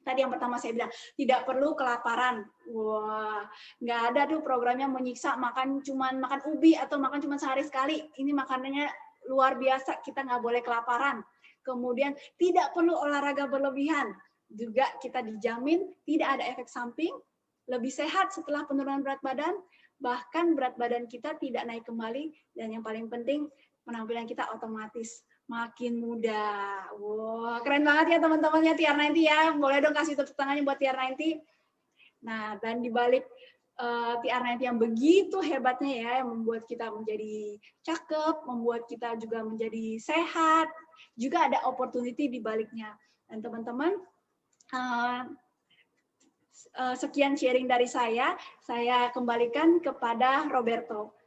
Speaker 2: Tadi yang pertama saya bilang, tidak perlu kelaparan. Wah, nggak ada tuh programnya menyiksa makan ubi atau makan cuma sehari sekali. Ini makanannya luar biasa, kita nggak boleh kelaparan. Kemudian tidak perlu olahraga berlebihan. Juga kita dijamin tidak ada efek samping, lebih sehat setelah penurunan berat badan, bahkan berat badan kita tidak naik kembali, dan yang paling penting penampilan kita otomatis makin muda. Wow, keren banget ya teman-temannya TR90 ya. Boleh dong kasih tepuk tangannya buat TR90. Nah, dan di balik TR90 yang begitu hebatnya ya, yang membuat kita menjadi cakep, membuat kita juga menjadi sehat, juga ada opportunity di baliknya. Dan teman-teman, sekian sharing dari saya kembalikan kepada Roberto.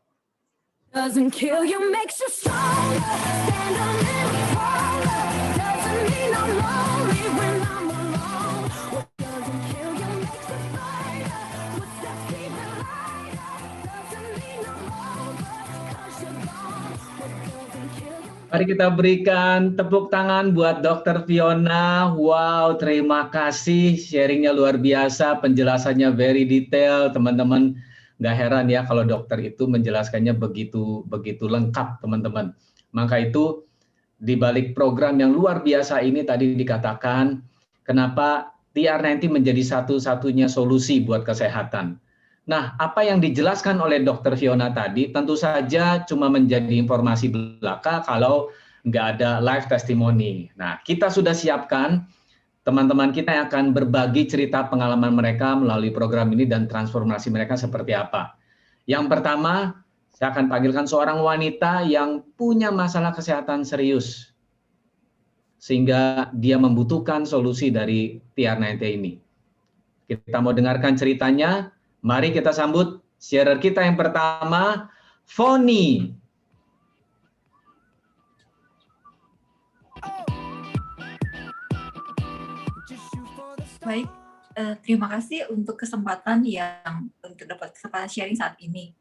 Speaker 1: Doesn't kill you, makes you stronger. Stand a little taller. Doesn't mean I'm lonely when I'm alone. What doesn't kill you makes you brighter. Footsteps even lighter. Doesn't mean I'm over, 'cause you're gone. What doesn't kill you.
Speaker 3: Mari kita berikan tepuk tangan buat Dr. Fiona. Wow, terima kasih, sharingnya luar biasa, penjelasannya very detail, teman-teman. Nggak heran ya kalau dokter itu menjelaskannya begitu lengkap, teman-teman. Maka itu di balik program yang luar biasa ini tadi dikatakan, kenapa TR90 menjadi satu-satunya solusi buat kesehatan. Nah, apa yang dijelaskan oleh Dr. Fiona tadi tentu saja cuma menjadi informasi belaka kalau nggak ada live testimony. Nah, kita sudah siapkan teman-teman kita yang akan berbagi cerita pengalaman mereka melalui program ini dan transformasi mereka seperti apa. Yang pertama, saya akan panggilkan seorang wanita yang punya masalah kesehatan serius, sehingga dia membutuhkan solusi dari TR90 ini. Kita mau dengarkan ceritanya. Mari kita sambut sharer kita yang pertama, Foni.
Speaker 4: Baik, terima kasih untuk kesempatan yang untuk dapat kesempatan sharing saat ini.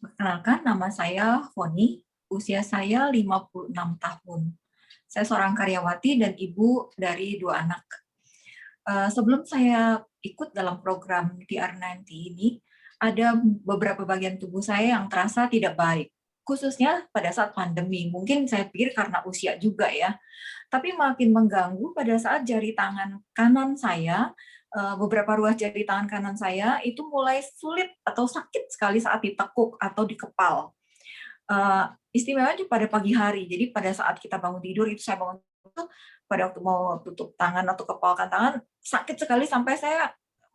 Speaker 4: Perkenalkan, nama saya Foni, usia saya 56 tahun. Saya seorang karyawati dan ibu dari 2 anak. Sebelum saya ikut dalam program TR90 ini, ada beberapa bagian tubuh saya yang terasa tidak baik, khususnya pada saat pandemi. Mungkin saya pikir karena usia juga ya. Tapi makin mengganggu pada saat jari tangan kanan saya, beberapa ruas jari tangan kanan saya itu mulai sulit atau sakit sekali saat ditekuk atau dikepal. Istimewanya pada pagi hari, jadi pada saat kita bangun tidur itu saya bangun itu pada waktu mau tutup tangan atau kepalkan tangan sakit sekali sampai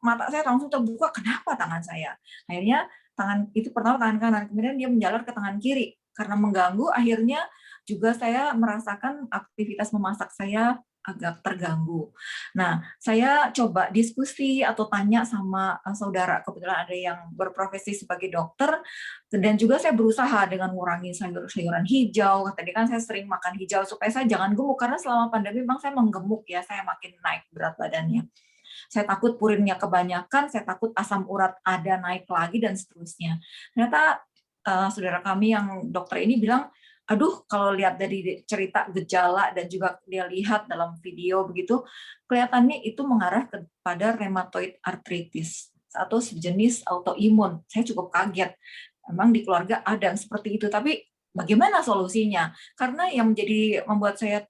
Speaker 4: mata saya langsung terbuka, kenapa tangan saya? Akhirnya tangan itu pertama tangan kanan, kemudian dia menjalar ke tangan kiri karena mengganggu. Akhirnya juga saya merasakan aktivitas memasak saya agak terganggu. Nah, saya coba diskusi atau tanya sama saudara, kebetulan ada yang berprofesi sebagai dokter, dan juga saya berusaha dengan mengurangi sayur-sayuran hijau. Tadi kan saya sering makan hijau supaya saya jangan gemuk, karena selama pandemi memang saya menggemuk ya, saya makin naik berat badannya. Saya takut purinnya kebanyakan, saya takut asam urat ada naik lagi, dan seterusnya. Ternyata saudara kami yang dokter ini bilang, aduh, kalau lihat dari cerita gejala dan juga dia lihat dalam video begitu, kelihatannya itu mengarah kepada rheumatoid arthritis atau sejenis autoimun. Saya cukup kaget. Memang di keluarga ada yang seperti itu, tapi bagaimana solusinya? Karena yang membuat saya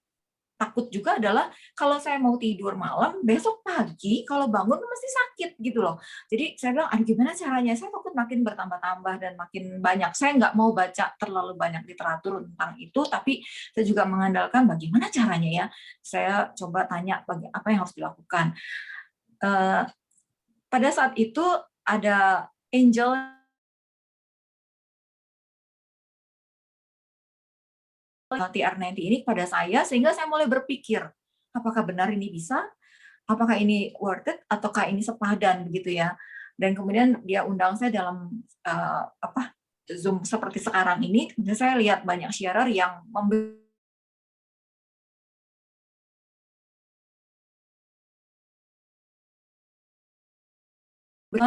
Speaker 4: takut juga adalah kalau saya mau tidur malam, besok pagi kalau bangun mesti sakit gitu loh. Jadi saya bilang, gimana caranya? Saya takut makin bertambah-tambah dan makin banyak. Saya nggak mau baca terlalu banyak literatur tentang itu, tapi saya juga mengandalkan bagaimana caranya ya. Saya coba tanya apa yang harus dilakukan. Pada saat itu ada Angel TR90 ini pada saya, sehingga saya mulai berpikir, apakah benar ini bisa? Apakah ini worth it? Ataukah ini sepadan begitu ya? Dan kemudian dia undang saya dalam Zoom seperti sekarang ini. Dan saya lihat banyak sharer yang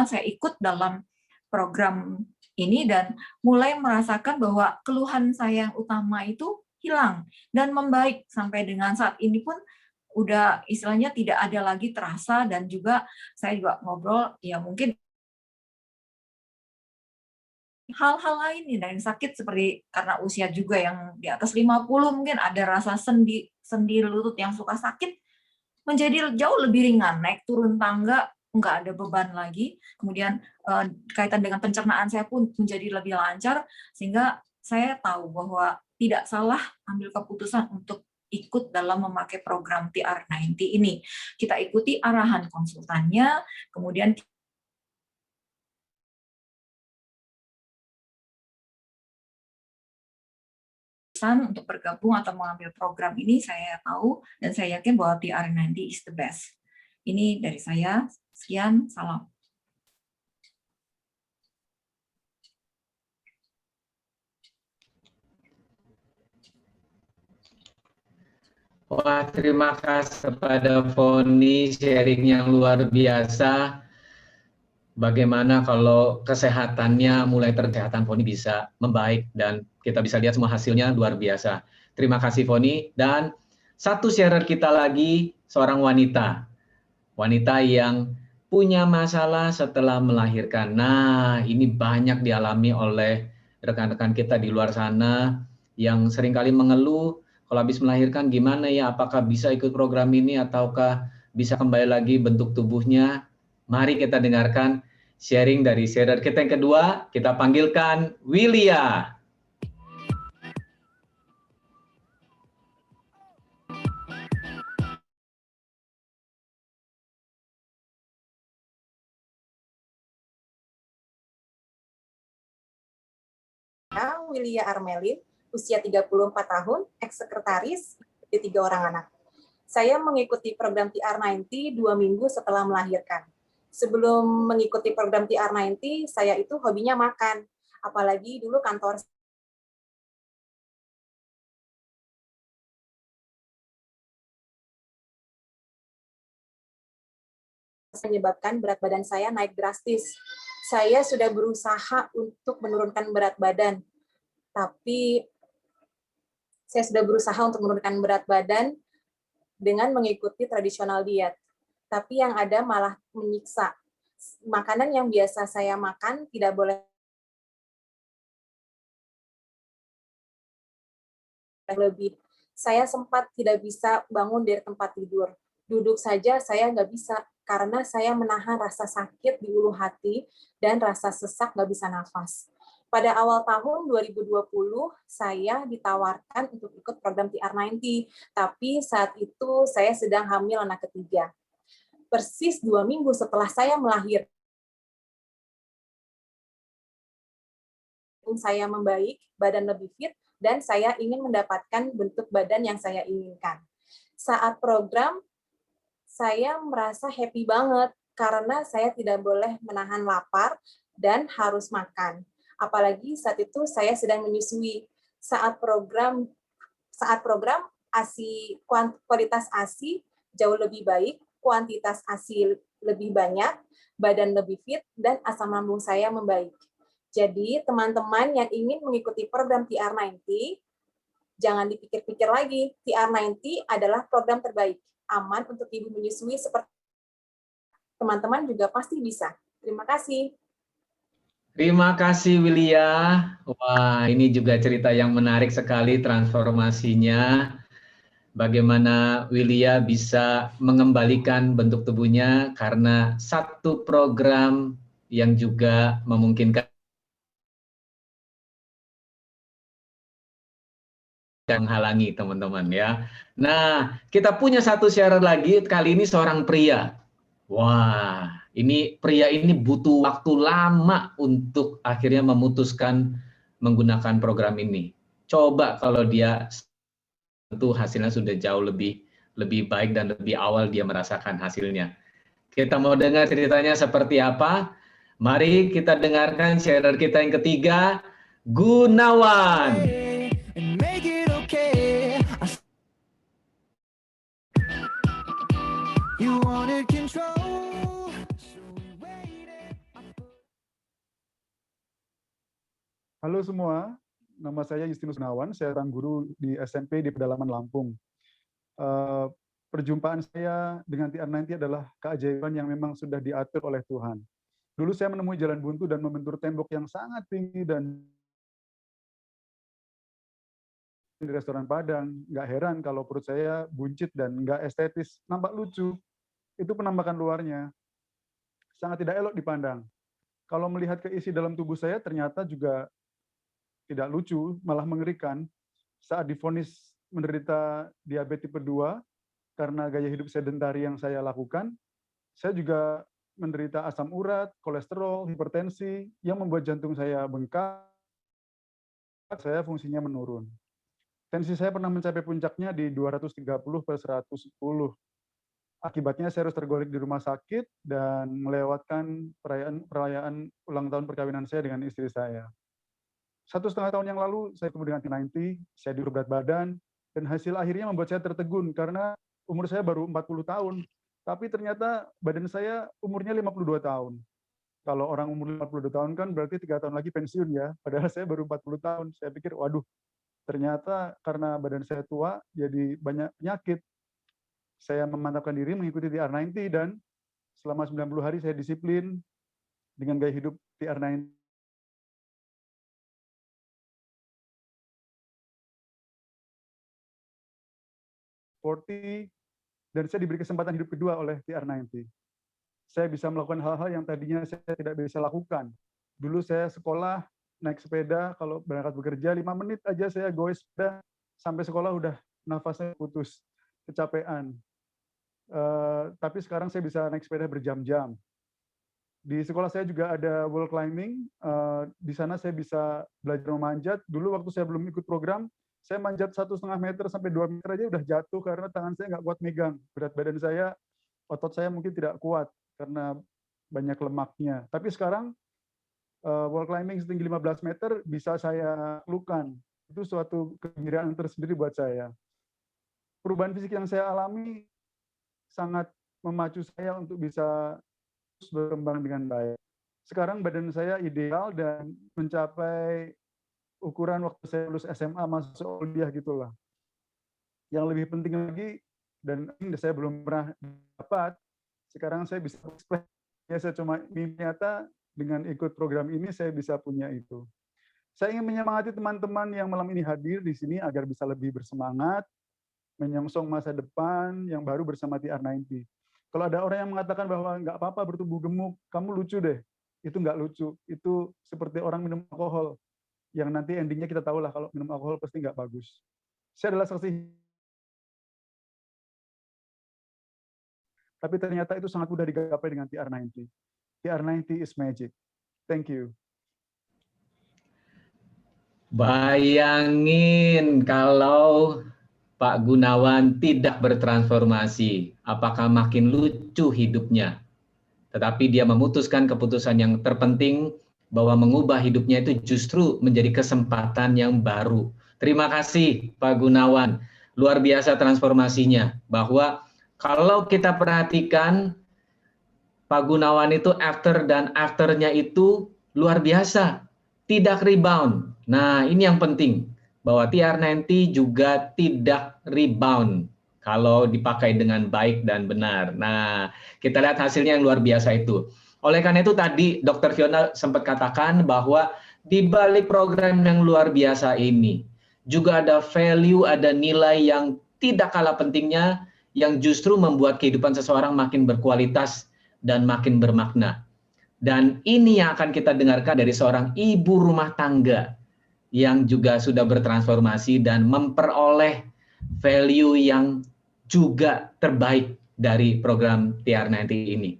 Speaker 4: saya ikut dalam program ini dan mulai merasakan bahwa keluhan saya yang utama itu hilang dan membaik. Sampai dengan saat ini pun udah istilahnya tidak ada lagi terasa, dan juga saya juga ngobrol ya mungkin hal-hal lain nih yang sakit seperti karena usia juga yang di atas 50 mungkin ada rasa sendi lutut yang suka sakit menjadi jauh lebih ringan, naik turun tangga nggak ada beban lagi. Kemudian kaitan dengan pencernaan saya pun menjadi lebih lancar, sehingga saya tahu bahwa tidak salah ambil keputusan untuk ikut dalam memakai program TR90 ini. Kita ikuti arahan konsultannya, kemudian untuk bergabung atau mengambil program ini, saya tahu dan saya yakin bahwa TR90 is the best. Ini dari saya. Sekian, salam.
Speaker 3: Wah, terima kasih kepada Foni, sharing yang luar biasa. Bagaimana kalau kesehatannya mulai kesehatan Foni bisa membaik dan kita bisa lihat semua hasilnya luar biasa. Terima kasih Foni. Dan satu sharer kita lagi, seorang wanita. Wanita yang punya masalah setelah melahirkan. Nah, ini banyak dialami oleh rekan-rekan kita di luar sana yang seringkali mengeluh, kalau habis melahirkan gimana ya, apakah bisa ikut program ini ataukah bisa kembali lagi bentuk tubuhnya. Mari kita dengarkan sharing dari sharer kita yang kedua, kita panggilkan Willia.
Speaker 5: Willia Armelin, usia 34 tahun, eks-sekretaris, 3 orang anak. Saya mengikuti program TR90 2 minggu setelah melahirkan. Sebelum mengikuti program TR90, saya itu hobinya makan. Apalagi dulu kantor menyebabkan berat badan saya naik drastis. Saya sudah berusaha untuk menurunkan berat badan, tapi saya sudah berusaha untuk menurunkan berat badan dengan mengikuti tradisional diet. Tapi yang ada malah menyiksa. Makanan yang biasa saya makan tidak boleh lebih. Saya sempat tidak bisa bangun dari tempat tidur. Duduk saja saya nggak bisa, karena saya menahan rasa sakit di ulu hati dan rasa sesak nggak bisa nafas. Pada awal tahun 2020, saya ditawarkan untuk ikut program TR90, tapi saat itu saya sedang hamil anak ketiga. Persis 2 minggu setelah saya melahirkan, saya membaik, badan lebih fit, dan saya ingin mendapatkan bentuk badan yang saya inginkan. Saat program, saya merasa happy banget, karena saya tidak boleh menahan lapar dan harus makan. Apalagi saat itu saya sedang menyusui. Saat program ASI, kualitas ASI jauh lebih baik, kuantitas ASI lebih banyak, badan lebih fit, dan asam lambung saya membaik. Jadi, teman-teman yang ingin mengikuti program TR90, jangan dipikir-pikir lagi. TR90 adalah program terbaik, aman untuk ibu menyusui seperti teman-teman juga pasti bisa. Terima kasih.
Speaker 3: Terima kasih Willia. Wah, ini juga cerita yang menarik sekali transformasinya. Bagaimana Willia bisa mengembalikan bentuk tubuhnya karena satu program yang juga memungkinkan menghalangi teman-teman ya. Nah, kita punya satu share lagi, kali ini seorang pria. Wah, ini pria ini butuh waktu lama untuk akhirnya memutuskan menggunakan program ini. Coba kalau dia tentu hasilnya sudah jauh lebih baik dan lebih awal dia merasakan hasilnya. Kita mau dengar ceritanya seperti apa? Mari kita dengarkan sharer kita yang ketiga, Gunawan.
Speaker 6: Halo semua, nama saya Justinus Gunawan, saya seorang guru di SMP di pedalaman Lampung. perjumpaan saya dengan TR90 adalah keajaiban yang memang sudah diatur oleh Tuhan. Dulu saya menemui jalan buntu dan membentur tembok yang sangat tinggi dan di restoran Padang. Nggak heran kalau perut saya buncit dan nggak estetis, nampak lucu. Itu penampakan luarnya. Sangat tidak elok dipandang. Kalau melihat ke isi dalam tubuh saya, ternyata juga tidak lucu, malah mengerikan. Saat divonis menderita diabetes tipe 2, karena gaya hidup sedentari yang saya lakukan, saya juga menderita asam urat, kolesterol, hipertensi, yang membuat jantung saya bengkak, saya fungsinya menurun. Tensi saya pernah mencapai puncaknya di 230/110. Akibatnya saya harus tergolek di rumah sakit dan melewatkan perayaan ulang tahun perkawinan saya dengan istri saya. 1,5 tahun yang lalu saya ketemu dengan T90, saya diurut berat badan, dan hasil akhirnya membuat saya tertegun karena umur saya baru 40 tahun. Tapi ternyata badan saya umurnya 52 tahun. Kalau orang umur 52 tahun kan berarti 3 tahun lagi pensiun ya, padahal saya baru 40 tahun. Saya pikir, waduh, ternyata karena badan saya tua, jadi banyak penyakit. Saya memantapkan diri mengikuti TR90 dan selama 90 hari saya disiplin dengan gaya hidup TR90. Dan saya diberi kesempatan hidup kedua oleh TR90. Saya bisa melakukan hal-hal yang tadinya saya tidak bisa lakukan. Dulu saya sekolah, naik sepeda, kalau berangkat bekerja 5 menit aja saya goes sepeda, sampai sekolah udah nafasnya putus, kecapean. Tapi sekarang saya bisa naik sepeda berjam-jam. Di sekolah saya juga ada wall climbing, di sana saya bisa belajar memanjat. Dulu waktu saya belum ikut program, saya manjat 1,5 meter sampai 2 meter aja udah jatuh karena tangan saya nggak kuat megang. Berat badan saya, otot saya mungkin tidak kuat karena banyak lemaknya. Tapi sekarang wall climbing setinggi 15 meter bisa saya lakukan. Itu suatu kegembiraan tersendiri buat saya. Perubahan fisik yang saya alami sangat memacu saya untuk bisa berkembang dengan baik. Sekarang badan saya ideal dan mencapai ukuran waktu saya lulus SMA masuk kuliah gitulah. Yang lebih penting lagi, dan ini saya belum pernah dapat, sekarang saya bisa ya saya cuma mimpi nyata dengan ikut program ini saya bisa punya itu. Saya ingin menyemangati teman-teman yang malam ini hadir di sini agar bisa lebih bersemangat, menyongsong masa depan yang baru bersama TR90. Kalau ada orang yang mengatakan bahwa nggak apa-apa bertubuh gemuk, kamu lucu deh. Itu nggak lucu. Itu seperti orang minum alkohol. Yang nanti endingnya kita tahu lah kalau minum alkohol pasti nggak bagus. Saya adalah saksi. Tapi ternyata itu sangat mudah digapai dengan TR90. TR90 is magic. Thank you.
Speaker 3: Bayangin kalau Pak Gunawan tidak bertransformasi, apakah makin lucu hidupnya? Tetapi dia memutuskan keputusan yang terpenting bahwa mengubah hidupnya itu justru menjadi kesempatan yang baru. Terima kasih Pak Gunawan, luar biasa transformasinya. Bahwa kalau kita perhatikan Pak Gunawan itu after dan afternya itu luar biasa, tidak rebound. Nah ini yang penting, bahwa TR90 juga tidak rebound kalau dipakai dengan baik dan benar. Nah kita lihat hasilnya yang luar biasa itu. Oleh karena itu tadi Dr. Fiona sempat katakan bahwa di balik program yang luar biasa ini juga ada value, ada nilai yang tidak kalah pentingnya yang justru membuat kehidupan seseorang makin berkualitas dan makin bermakna. Dan ini yang akan kita dengarkan dari seorang ibu rumah tangga yang juga sudah bertransformasi dan memperoleh value yang juga terbaik dari program TR90 ini.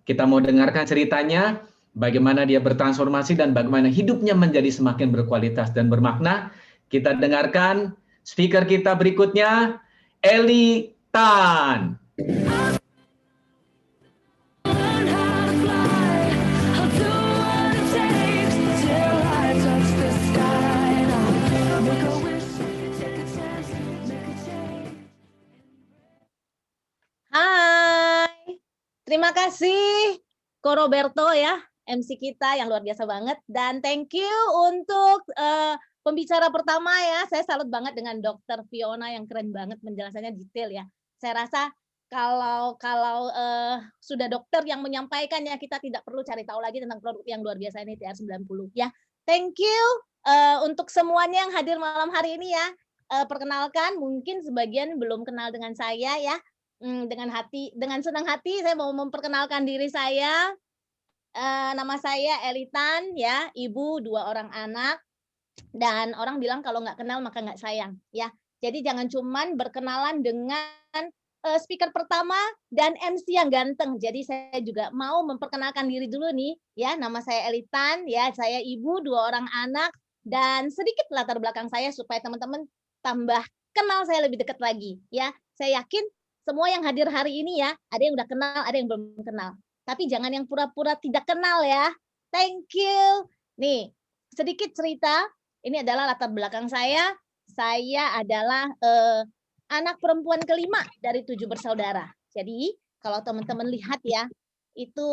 Speaker 3: Kita mau dengarkan ceritanya, bagaimana dia bertransformasi dan bagaimana hidupnya menjadi semakin berkualitas dan bermakna. Kita dengarkan speaker kita berikutnya, Eli Tan.
Speaker 7: Hai, terima kasih Ko Roberto ya, MC kita yang luar biasa banget. Dan thank you untuk pembicara pertama ya, saya salut banget dengan Dr. Fiona yang keren banget penjelasannya detail ya. Saya rasa kalau sudah dokter yang menyampaikannya, kita tidak perlu cari tahu lagi tentang produk yang luar biasa ini TR 90 ya. Thank you untuk semuanya yang hadir malam hari ini ya. Perkenalkan, mungkin sebagian belum kenal dengan saya ya. Dengan senang hati saya mau memperkenalkan diri saya. Nama saya Elitan ya, ibu 2 orang anak, dan orang bilang kalau nggak kenal maka nggak sayang ya. Jadi jangan cuman berkenalan dengan speaker pertama dan MC yang ganteng. Jadi saya juga mau memperkenalkan diri dulu nih ya. Nama saya Elitan ya, saya ibu 2 orang anak, dan sedikit latar belakang saya supaya teman-teman tambah kenal saya lebih dekat lagi ya. Saya yakin semua yang hadir hari ini ya, ada yang udah kenal, ada yang belum kenal. Tapi jangan yang pura-pura tidak kenal ya. Thank you. Nih, sedikit cerita. Ini adalah latar belakang saya. Saya adalah anak perempuan kelima dari 7 bersaudara. Jadi, kalau teman-teman lihat ya, itu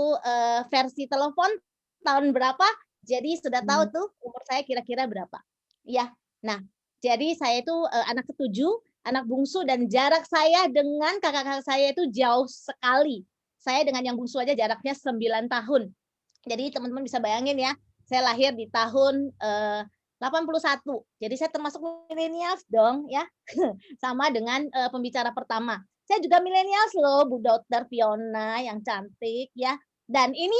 Speaker 7: versi telepon tahun berapa, jadi sudah tahu tuh umur saya kira-kira berapa. Ya. Nah, jadi saya itu anak ke-7, anak bungsu, dan jarak saya dengan kakak-kakak saya itu jauh sekali. Saya dengan yang bungsu aja jaraknya 9 tahun. Jadi teman-teman bisa bayangin ya, saya lahir di tahun 81. Jadi saya termasuk milenials dong ya. Sama dengan pembicara pertama. Saya juga milenials loh, Bu Dr. Fiona yang cantik ya. Dan ini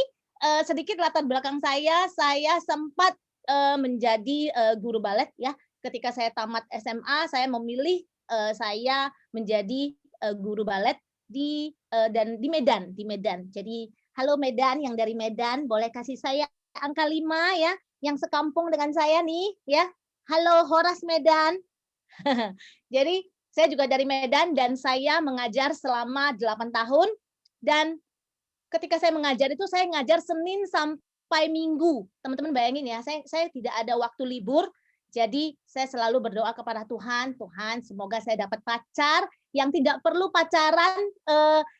Speaker 7: sedikit latar belakang saya sempat menjadi guru balet ya. Ketika saya tamat SMA, saya memilih saya menjadi guru balet di Medan. Jadi halo Medan, yang dari Medan boleh kasih saya angka 5 ya, yang sekampung dengan saya nih ya. Halo Horas Medan. Jadi saya juga dari Medan dan saya mengajar selama 8 tahun, dan ketika saya mengajar itu saya ngajar Senin sampai Minggu. Teman-teman bayangin ya, saya tidak ada waktu libur. Jadi saya selalu berdoa kepada Tuhan, Tuhan semoga saya dapat pacar yang tidak perlu pacaran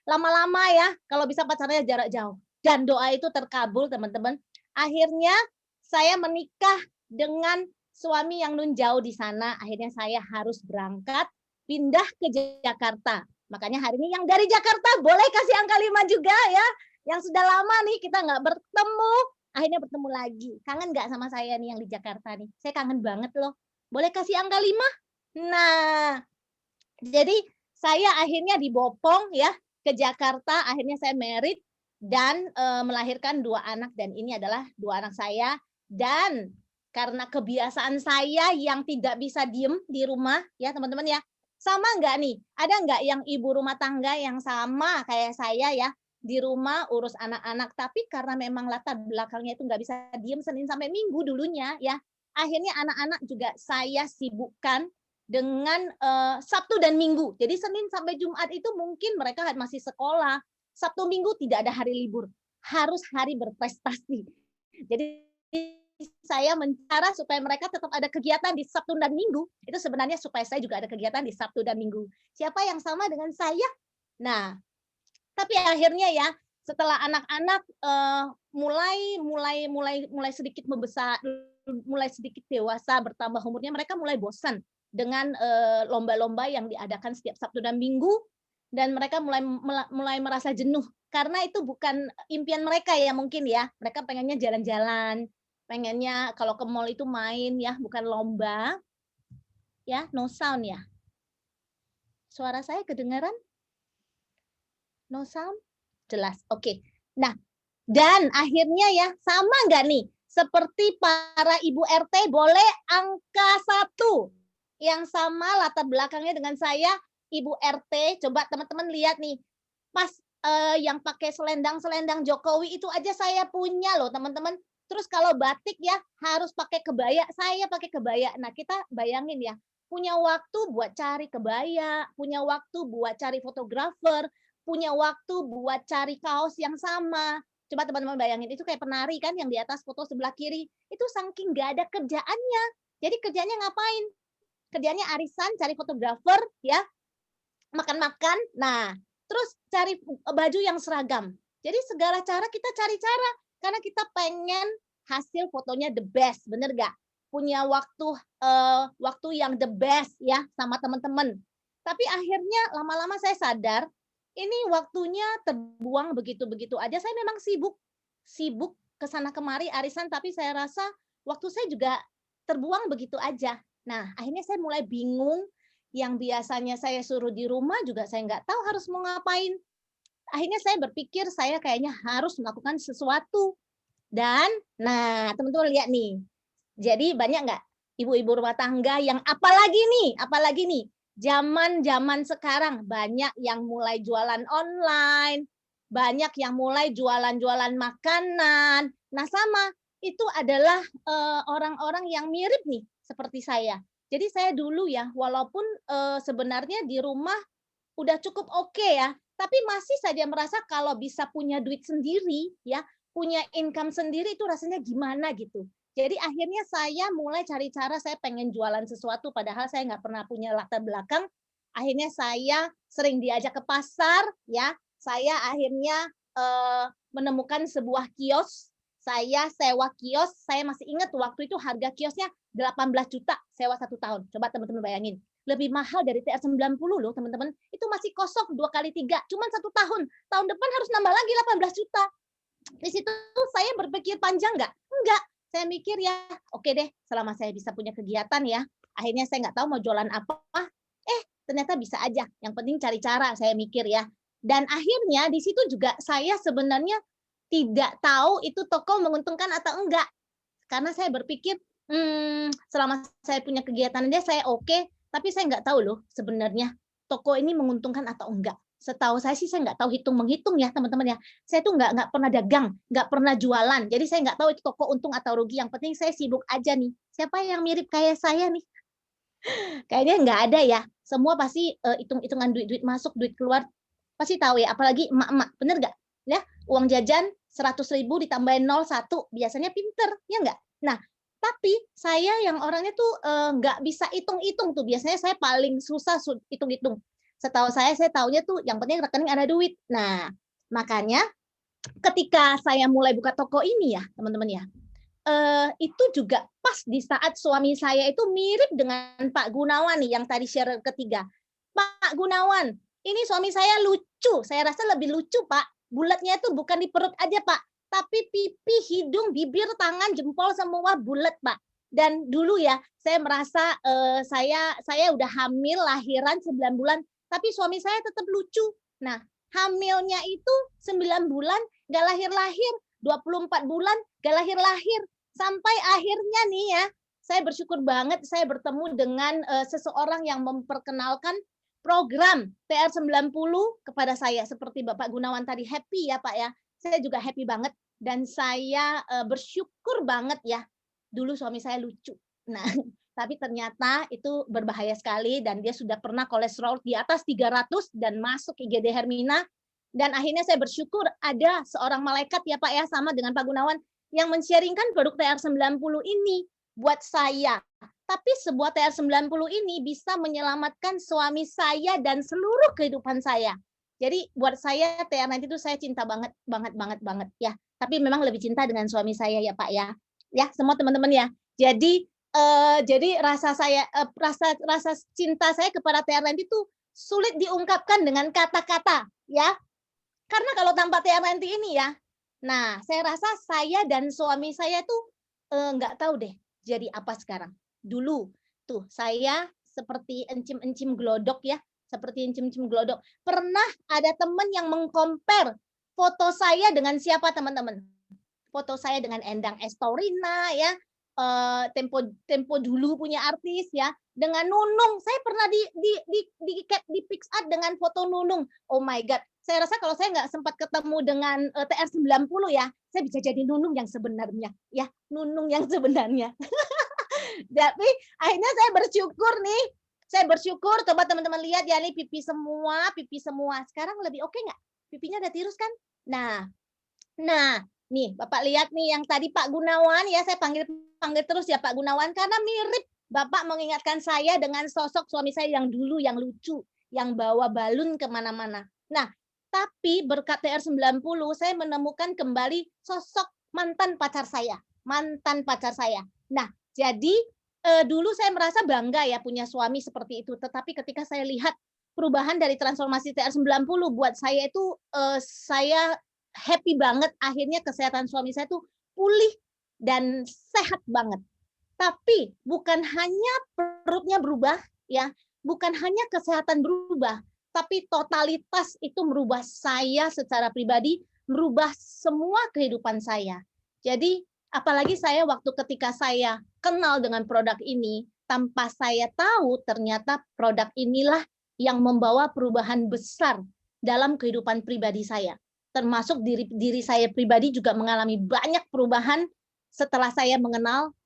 Speaker 7: lama-lama ya, kalau bisa pacarnya jarak jauh. Dan doa itu terkabul teman-teman. Akhirnya saya menikah dengan suami yang nun jauh di sana. Akhirnya saya harus berangkat pindah ke Jakarta. Makanya hari ini yang dari Jakarta boleh kasih angka 5 juga ya. Yang sudah lama nih kita nggak bertemu, akhirnya bertemu lagi. Kangen nggak sama saya nih yang di Jakarta nih? Saya kangen banget loh. Boleh kasih angka 5? Nah, jadi saya akhirnya dibopong ya ke Jakarta. Akhirnya saya married dan melahirkan 2 anak, dan ini adalah 2 anak saya. Dan karena kebiasaan saya yang tidak bisa diem di rumah ya teman-teman ya. Sama nggak nih? Ada nggak yang ibu rumah tangga yang sama kayak saya ya? Di rumah urus anak-anak, tapi karena memang latar belakangnya itu nggak bisa diem Senin sampai Minggu dulunya ya, akhirnya anak-anak juga saya sibukkan dengan Sabtu dan Minggu. Jadi Senin sampai Jumat itu mungkin mereka masih sekolah, Sabtu Minggu tidak ada hari libur, harus hari berprestasi. Jadi saya mencara supaya mereka tetap ada kegiatan di Sabtu dan Minggu, itu sebenarnya supaya saya juga ada kegiatan di Sabtu dan Minggu. Siapa yang sama dengan saya? Nah, tapi akhirnya ya, setelah anak-anak mulai sedikit membesar, mulai sedikit dewasa, bertambah umurnya, mereka mulai bosan dengan lomba-lomba yang diadakan setiap Sabtu dan Minggu, dan mereka mulai merasa jenuh karena itu bukan impian mereka ya mungkin ya. Mereka pengennya jalan-jalan, pengennya kalau ke mall itu main ya, bukan lomba. Ya, no sound ya. Suara saya kedengaran? No sound? Jelas. Oke. Nah, dan akhirnya ya, sama nggak nih? Seperti para ibu RT, boleh angka 1 yang sama latar belakangnya dengan saya, ibu RT. Coba teman-teman lihat nih, pas yang pakai selendang Jokowi itu aja saya punya loh teman-teman. Terus kalau batik ya harus pakai kebaya, saya pakai kebaya. Nah kita bayangin ya, punya waktu buat cari kebaya, punya waktu buat cari fotografer, punya waktu buat cari kaos yang sama. Coba teman-teman bayangin, itu kayak penari kan yang di atas foto sebelah kiri. Itu saking nggak ada kerjaannya. Jadi kerjanya ngapain? Kerjanya arisan, cari fotografer, ya, makan-makan. Nah, terus cari baju yang seragam. Jadi segala cara kita cari cara. Karena kita pengen hasil fotonya the best, bener nggak? Punya waktu yang the best ya sama teman-teman. Tapi akhirnya lama-lama saya sadar, ini waktunya terbuang begitu-begitu aja. Saya memang sibuk ke sana kemari arisan, tapi saya rasa waktu saya juga terbuang begitu aja. Nah, akhirnya saya mulai bingung, yang biasanya saya suruh di rumah juga saya nggak tahu harus mau ngapain. Akhirnya saya berpikir saya kayaknya harus melakukan sesuatu. Dan, nah teman-teman lihat nih, jadi banyak nggak ibu-ibu rumah tangga yang apalagi nih, zaman sekarang banyak yang mulai jualan online, banyak yang mulai jualan-jualan makanan. Nah, sama itu adalah orang-orang yang mirip nih seperti saya. Jadi saya dulu ya, walaupun sebenarnya di rumah udah cukup oke ya, tapi masih saja merasa kalau bisa punya duit sendiri ya, punya income sendiri itu rasanya gimana gitu. Jadi akhirnya saya mulai cari cara, saya pengen jualan sesuatu padahal saya nggak pernah punya latar belakang. Akhirnya saya sering diajak ke pasar ya. Saya akhirnya menemukan sebuah kios. Saya sewa kios, saya masih ingat waktu itu harga kiosnya 18 juta sewa 1 tahun. Coba teman-teman bayangin. Lebih mahal dari TR90 loh teman-teman. Itu masih kosong 2 kali 3, cuman 1 tahun. Tahun depan harus nambah lagi 18 juta. Di situ saya berpikir panjang nggak? Enggak. Saya mikir ya, oke deh, selama saya bisa punya kegiatan ya. Akhirnya saya nggak tahu mau jualan apa. Ternyata bisa aja. Yang penting cari cara, saya mikir ya. Dan akhirnya di situ juga saya sebenarnya tidak tahu itu toko menguntungkan atau enggak. Karena saya berpikir, selama saya punya kegiatan dia saya oke, tapi saya nggak tahu loh sebenarnya toko ini menguntungkan atau enggak. Setahu saya sih saya nggak tahu hitung-menghitung ya teman-teman ya. Saya tuh nggak pernah dagang, nggak pernah jualan. Jadi saya nggak tahu itu toko untung atau rugi. Yang penting saya sibuk aja nih. Siapa yang mirip kayak saya nih? Kayaknya nggak ada ya. Semua pasti hitung-hitungan duit masuk, duit keluar. Pasti tahu ya, apalagi emak-emak. Bener nggak? Ya, uang jajan 100.000 ditambahin 01, biasanya pinter, ya nggak? Nah, tapi saya yang orangnya tuh nggak bisa hitung-hitung tuh. Biasanya saya paling susah hitung-hitung. Setahu saya taunya tuh yang penting rekening ada duit. Nah, makanya ketika saya mulai buka toko ini ya, teman-teman ya, itu juga pas di saat suami saya itu mirip dengan Pak Gunawan nih, yang tadi share ketiga. Pak Gunawan, ini suami saya lucu. Saya rasa lebih lucu, Pak. Bulatnya itu bukan di perut aja, Pak. Tapi pipi, hidung, bibir, tangan, jempol semua bulat, Pak. Dan dulu ya, saya merasa saya udah hamil, lahiran 9 bulan. Tapi suami saya tetap lucu. Nah, hamilnya itu 9 bulan, nggak lahir-lahir. 24 bulan, nggak lahir-lahir. Sampai akhirnya nih ya, saya bersyukur banget saya bertemu dengan seseorang yang memperkenalkan program TR90 kepada saya. Seperti Bapak Gunawan tadi, happy ya Pak ya. Saya juga happy banget. Dan saya bersyukur banget ya, dulu suami saya lucu. Nah, tapi ternyata itu berbahaya sekali dan dia sudah pernah kolesterol di atas 300 dan masuk IGD Hermina. Dan akhirnya saya bersyukur ada seorang malaikat ya Pak ya, sama dengan Pak Gunawan, yang men-sharingkan produk TR90 ini buat saya. Tapi sebuah TR90 ini bisa menyelamatkan suami saya dan seluruh kehidupan saya. Jadi buat saya TR90 itu saya cinta banget ya. Tapi memang lebih cinta dengan suami saya ya Pak ya. Ya, semua teman-teman ya. Jadi rasa cinta saya kepada TR90 itu sulit diungkapkan dengan kata-kata ya. Karena kalau tanpa TR90 ini ya, nah saya rasa saya dan suami saya tuh nggak tahu deh jadi apa sekarang. Dulu tuh saya seperti encim-encim glodok ya, seperti encim-encim glodok. Pernah ada teman yang meng-compare foto saya dengan siapa teman-teman? Foto saya dengan Endang Estorina ya, tempo dulu punya artis ya, dengan Nunung. Saya pernah di pick up dengan foto Nunung. Oh my god. Saya rasa kalau saya nggak sempat ketemu dengan TR90 ya, saya bisa jadi Nunung yang sebenarnya ya, Nunung yang sebenarnya. Tapi akhirnya saya bersyukur nih. Saya bersyukur, coba teman-teman lihat ya nih pipi semua. Sekarang lebih oke nggak? Pipinya udah tirus kan? Nah, nih Bapak lihat nih yang tadi Pak Gunawan ya, saya panggil terus ya Pak Gunawan karena mirip. Bapak mengingatkan saya dengan sosok suami saya yang dulu yang lucu, yang bawa balun kemana-mana. Nah, tapi berkat TR90 saya menemukan kembali sosok mantan pacar saya. Nah, jadi dulu saya merasa bangga ya punya suami seperti itu. Tetapi ketika saya lihat perubahan dari transformasi TR90 buat saya itu saya happy banget, akhirnya kesehatan suami saya tuh pulih dan sehat banget. Tapi bukan hanya perutnya berubah ya, bukan hanya kesehatan berubah, tapi totalitas itu merubah saya secara pribadi, merubah semua kehidupan saya. Jadi apalagi saya waktu ketika saya kenal dengan produk ini, tanpa saya tahu ternyata produk inilah yang membawa perubahan besar dalam kehidupan pribadi saya. Termasuk diri saya pribadi juga mengalami banyak perubahan setelah saya mengenal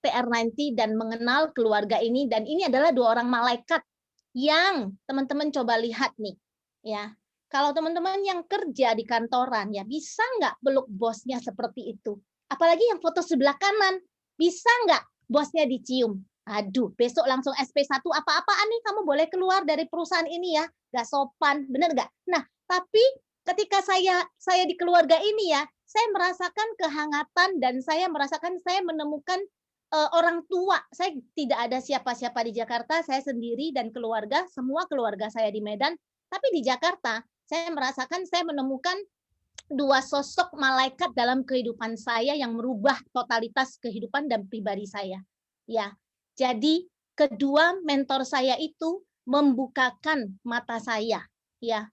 Speaker 7: TR90 dan mengenal keluarga ini, dan ini adalah 2 orang malaikat yang teman-teman coba lihat nih ya. Kalau teman-teman yang kerja di kantoran ya, bisa nggak peluk bosnya seperti itu? Apalagi yang foto sebelah kanan, bisa nggak bosnya dicium? Aduh, besok langsung SP1 apa-apaan nih, kamu boleh keluar dari perusahaan ini ya, nggak sopan, bener nggak? Nah, tapi ketika saya di keluarga ini ya, saya merasakan kehangatan dan saya merasakan saya menemukan orang tua. Saya tidak ada siapa-siapa di Jakarta, saya sendiri dan keluarga, semua keluarga saya di Medan. Tapi di Jakarta, saya merasakan saya menemukan 2 sosok malaikat dalam kehidupan saya yang merubah totalitas kehidupan dan pribadi saya. Ya, jadi kedua mentor saya itu membukakan mata saya. Ya,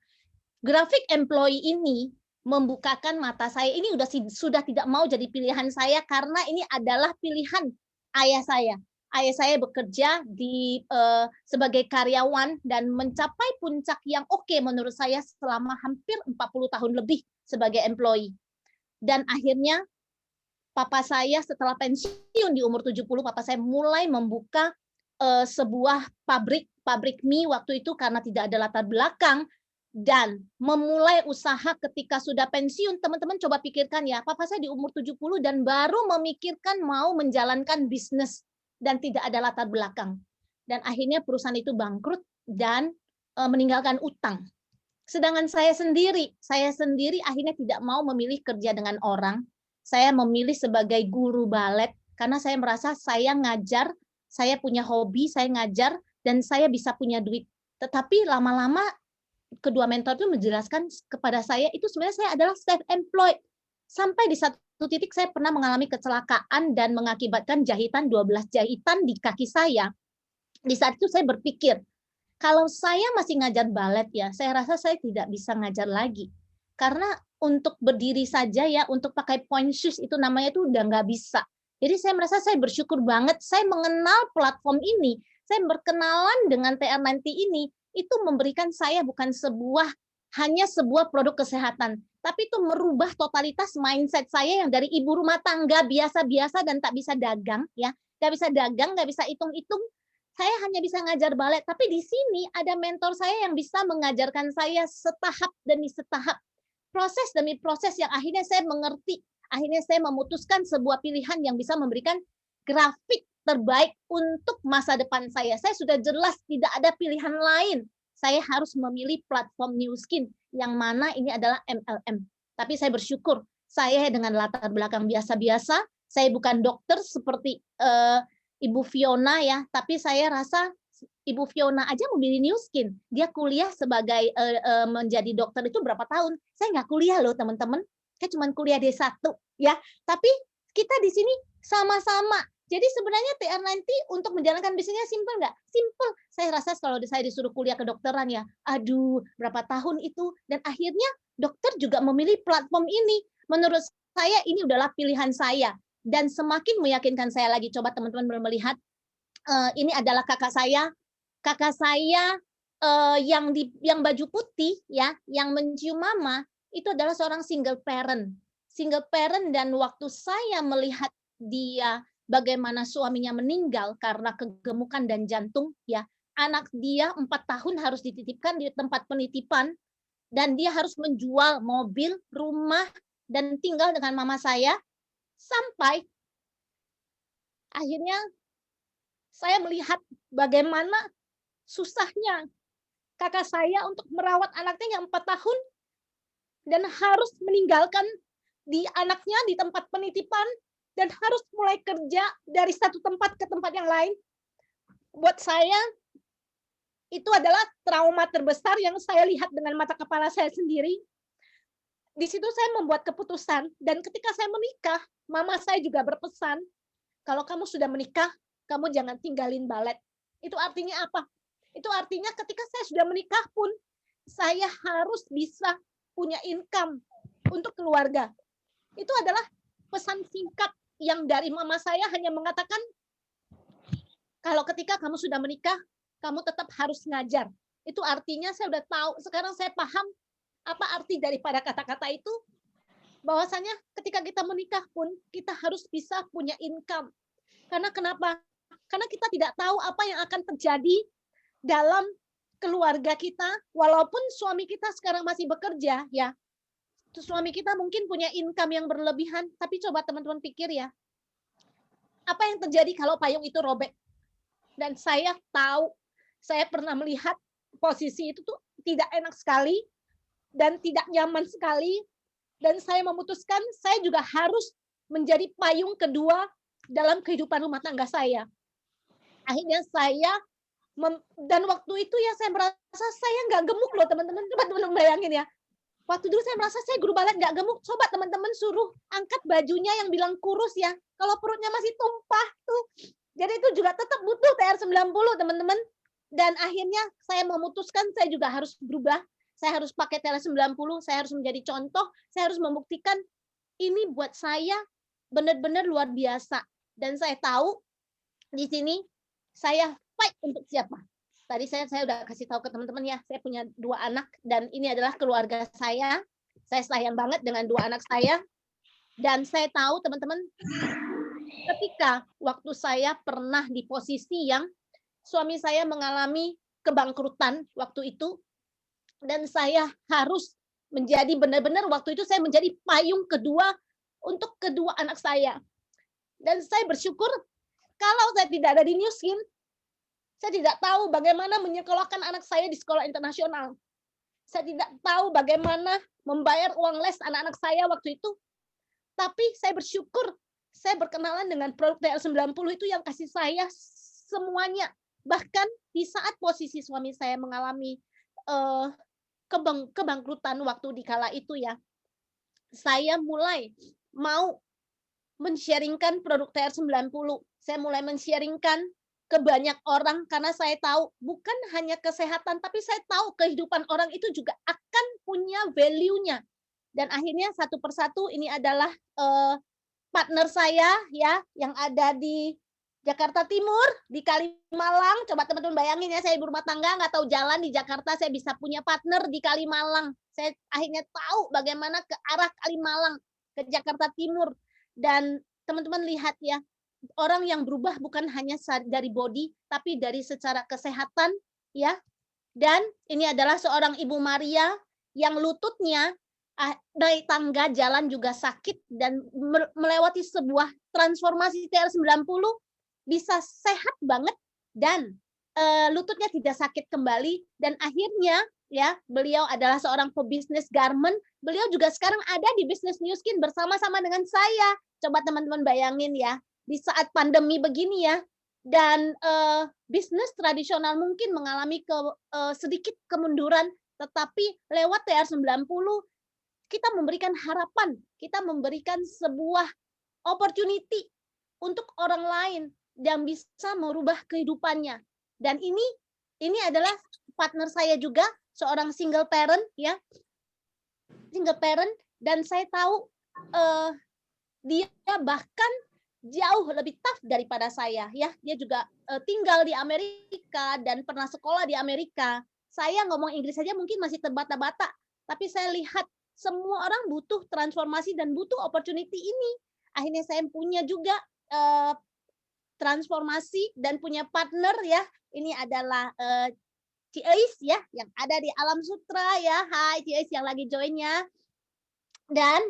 Speaker 7: grafik employee ini membukakan mata saya. Ini sudah tidak mau jadi pilihan saya karena ini adalah pilihan ayah saya. Ayah saya bekerja sebagai karyawan dan mencapai puncak yang oke menurut saya selama hampir 40 tahun lebih sebagai employee. Dan akhirnya papa saya setelah pensiun di umur 70, papa saya mulai membuka sebuah pabrik mie waktu itu karena tidak ada latar belakang, dan memulai usaha ketika sudah pensiun. Teman-teman coba pikirkan ya, papa saya di umur 70 dan baru memikirkan mau menjalankan bisnis dan tidak ada latar belakang. Dan akhirnya perusahaan itu bangkrut dan meninggalkan utang. Sedangkan saya sendiri akhirnya tidak mau memilih kerja dengan orang. Saya memilih sebagai guru balet karena saya merasa saya ngajar, saya punya hobi, saya ngajar dan saya bisa punya duit. Tetapi lama-lama kedua mentor itu menjelaskan kepada saya itu sebenarnya saya adalah self-employed. Sampai di satu titik saya pernah mengalami kecelakaan dan mengakibatkan 12 jahitan di kaki saya. Di saat itu saya berpikir, kalau saya masih ngajar balet ya, saya rasa saya tidak bisa ngajar lagi. Karena untuk berdiri saja ya, untuk pakai point shoes itu namanya itu udah nggak bisa. Jadi saya merasa saya bersyukur banget saya mengenal platform ini. Saya berkenalan dengan TR90 ini. Itu memberikan saya bukan hanya sebuah produk kesehatan, tapi itu merubah totalitas mindset saya yang dari ibu rumah tangga biasa-biasa dan tak bisa dagang, ya, nggak bisa dagang, nggak bisa hitung-hitung, saya hanya bisa ngajar balet. Tapi di sini ada mentor saya yang bisa mengajarkan saya setahap demi setahap, proses demi proses yang akhirnya saya mengerti, akhirnya saya memutuskan sebuah pilihan yang bisa memberikan grafik terbaik untuk masa depan saya. Saya sudah jelas tidak ada pilihan lain. Saya harus memilih platform New Skin yang mana ini adalah MLM. Tapi saya bersyukur saya dengan latar belakang biasa-biasa. Saya bukan dokter seperti Ibu Fiona ya, tapi saya rasa Ibu Fiona aja memilih New Skin. Dia kuliah sebagai menjadi dokter itu berapa tahun? Saya nggak kuliah loh teman-teman. Saya cuma kuliah D1 ya. Tapi kita di sini sama-sama. Jadi sebenarnya TR90 untuk menjalankan bisnisnya simple nggak? Simple. Saya rasa kalau saya disuruh kuliah kedokteran ya, aduh berapa tahun itu. Dan akhirnya dokter juga memilih platform ini. Menurut saya ini adalah pilihan saya. Dan semakin meyakinkan saya lagi. Coba teman-teman melihat, ini adalah kakak saya. Kakak saya yang baju putih, ya, yang mencium mama, itu adalah seorang single parent. Single parent dan waktu saya melihat dia bagaimana suaminya meninggal karena kegemukan dan jantung, ya, anak dia 4 tahun harus dititipkan di tempat penitipan dan dia harus menjual mobil, rumah dan tinggal dengan mama saya sampai akhirnya saya melihat bagaimana susahnya kakak saya untuk merawat anaknya yang 4 tahun dan harus meninggalkan anaknya di tempat penitipan dan harus mulai kerja dari satu tempat ke tempat yang lain. Buat saya, itu adalah trauma terbesar yang saya lihat dengan mata kepala saya sendiri. Di situ saya membuat keputusan, dan ketika saya menikah, mama saya juga berpesan, kalau kamu sudah menikah, kamu jangan tinggalin balet. Itu artinya apa? Itu artinya ketika saya sudah menikah pun, saya harus bisa punya income untuk keluarga. Itu adalah pesan singkat yang dari mama saya, hanya mengatakan, kalau ketika kamu sudah menikah, kamu tetap harus ngajar. Itu artinya saya udah tahu, sekarang saya paham apa arti daripada kata-kata itu, bahwasanya ketika kita menikah pun kita harus bisa punya income. Karena kenapa? Karena kita tidak tahu apa yang akan terjadi dalam keluarga kita, walaupun suami kita sekarang masih bekerja, ya. Suami kita mungkin punya income yang berlebihan, tapi coba teman-teman pikir ya, apa yang terjadi kalau payung itu robek? Dan saya tahu, saya pernah melihat posisi itu tuh tidak enak sekali, dan tidak nyaman sekali, dan saya memutuskan saya juga harus menjadi payung kedua dalam kehidupan rumah tangga saya. Akhirnya saya, dan waktu itu ya saya merasa saya nggak gemuk loh teman-teman. Coba teman-teman bayangin ya. Waktu dulu saya merasa saya guru balet nggak gemuk. Coba teman-teman suruh angkat bajunya yang bilang kurus ya. Kalau perutnya masih tumpah tuh. Jadi itu juga tetap butuh TR90 teman-teman. Dan akhirnya saya memutuskan saya juga harus berubah. Saya harus pakai TR90, saya harus menjadi contoh, saya harus membuktikan ini buat saya benar-benar luar biasa. Dan saya tahu di sini saya fight untuk siapa. Tadi saya udah kasih tahu ke teman-teman ya, saya punya 2 anak dan ini adalah keluarga saya. Saya sayang banget dengan 2 anak saya. Dan saya tahu teman-teman, ketika waktu saya pernah di posisi yang suami saya mengalami kebangkrutan waktu itu, dan saya harus menjadi benar-benar waktu itu saya menjadi payung kedua untuk kedua anak saya. Dan saya bersyukur kalau saya tidak ada di New Skin, saya tidak tahu bagaimana menyekolahkan anak saya di sekolah internasional. Saya tidak tahu bagaimana membayar uang les anak-anak saya waktu itu. Tapi saya bersyukur saya berkenalan dengan produk TR90 itu yang kasih saya semuanya. Bahkan di saat posisi suami saya mengalami kebangkrutan waktu di kala itu ya, saya mulai mau men-sharingkan produk TR90. Saya mulai men-sharingkan ke banyak orang karena saya tahu bukan hanya kesehatan, tapi saya tahu kehidupan orang itu juga akan punya value-nya. Dan akhirnya satu persatu ini adalah partner saya ya yang ada di Jakarta Timur, di Kalimalang. Coba teman-teman bayangin ya, saya ibu rumah tangga, nggak tahu jalan di Jakarta, saya bisa punya partner di Kalimalang. Saya akhirnya tahu bagaimana ke arah Kalimalang, ke Jakarta Timur. Dan teman-teman lihat ya, orang yang berubah bukan hanya dari body, tapi dari secara kesehatan ya. Dan ini adalah seorang Ibu Maria yang lututnya naik tangga, jalan juga sakit, dan melewati sebuah transformasi TR90, bisa sehat banget dan lututnya tidak sakit kembali. Dan akhirnya ya, beliau adalah seorang pebisnis garment. Beliau juga sekarang ada di bisnis New Skin bersama-sama dengan saya. Coba teman-teman bayangin ya, di saat pandemi begini ya, dan bisnis tradisional mungkin mengalami sedikit kemunduran, tetapi lewat TR90 kita memberikan harapan, kita memberikan sebuah opportunity untuk orang lain yang bisa merubah kehidupannya. Dan ini adalah partner saya juga, seorang single parent ya, single parent, dan saya tahu dia bahkan jauh lebih tough daripada saya ya. Dia juga tinggal di Amerika dan pernah sekolah di Amerika. Saya ngomong Inggris saja mungkin masih terbata-bata, tapi saya lihat semua orang butuh transformasi dan butuh opportunity ini. Akhirnya saya punya juga transformasi dan punya partner ya. Ini adalah Ci Ais ya, yang ada di Alam Sutra ya. Hai Ci Ais yang lagi join-nya. Dan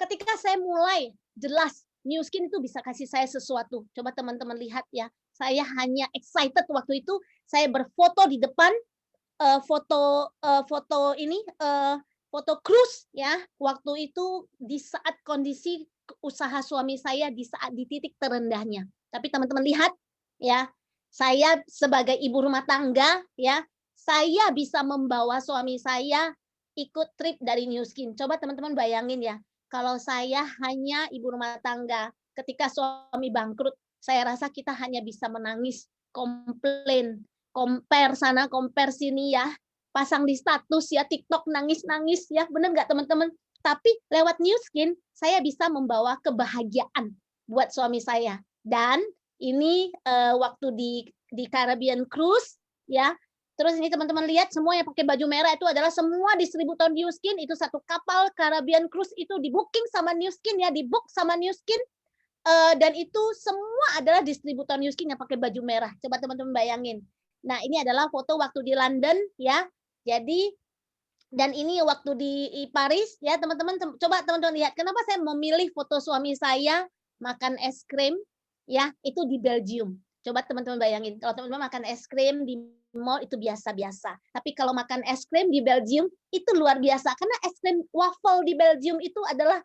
Speaker 7: ketika saya mulai jelas New Skin itu bisa kasih saya sesuatu. Coba teman-teman lihat ya. Saya hanya excited waktu itu. Saya berfoto di depan foto cruise ya. Waktu itu di saat kondisi usaha suami saya di saat di titik terendahnya. Tapi teman-teman lihat ya, Saya sebagai ibu rumah tangga ya, saya bisa membawa suami saya ikut trip dari New Skin. Coba teman-teman bayangin ya, kalau saya hanya ibu rumah tangga, ketika suami bangkrut, saya rasa kita hanya bisa menangis, komplain, compare sana, compare sini ya, pasang di status ya, TikTok nangis-nangis ya, bener nggak teman-teman? Tapi lewat New Skin, saya bisa membawa kebahagiaan buat suami saya. Dan ini waktu di Caribbean Cruise ya. Terus ini teman-teman lihat semua yang pakai baju merah itu adalah semua distributor New Skin. Itu satu kapal Caribbean Cruise itu di-booking sama New Skin ya, di-book sama New Skin. Dan itu semua adalah distributor New Skin yang pakai baju merah. Coba teman-teman bayangin. Nah, ini adalah foto waktu di London ya. Jadi dan ini waktu di Paris ya, teman-teman. Coba teman-teman lihat kenapa saya memilih foto suami saya makan es krim ya, itu di Belgium. Coba teman-teman bayangin, kalau teman-teman makan es krim di mall itu biasa-biasa. Tapi kalau makan es krim di Belgium itu luar biasa karena es krim waffle di Belgium itu adalah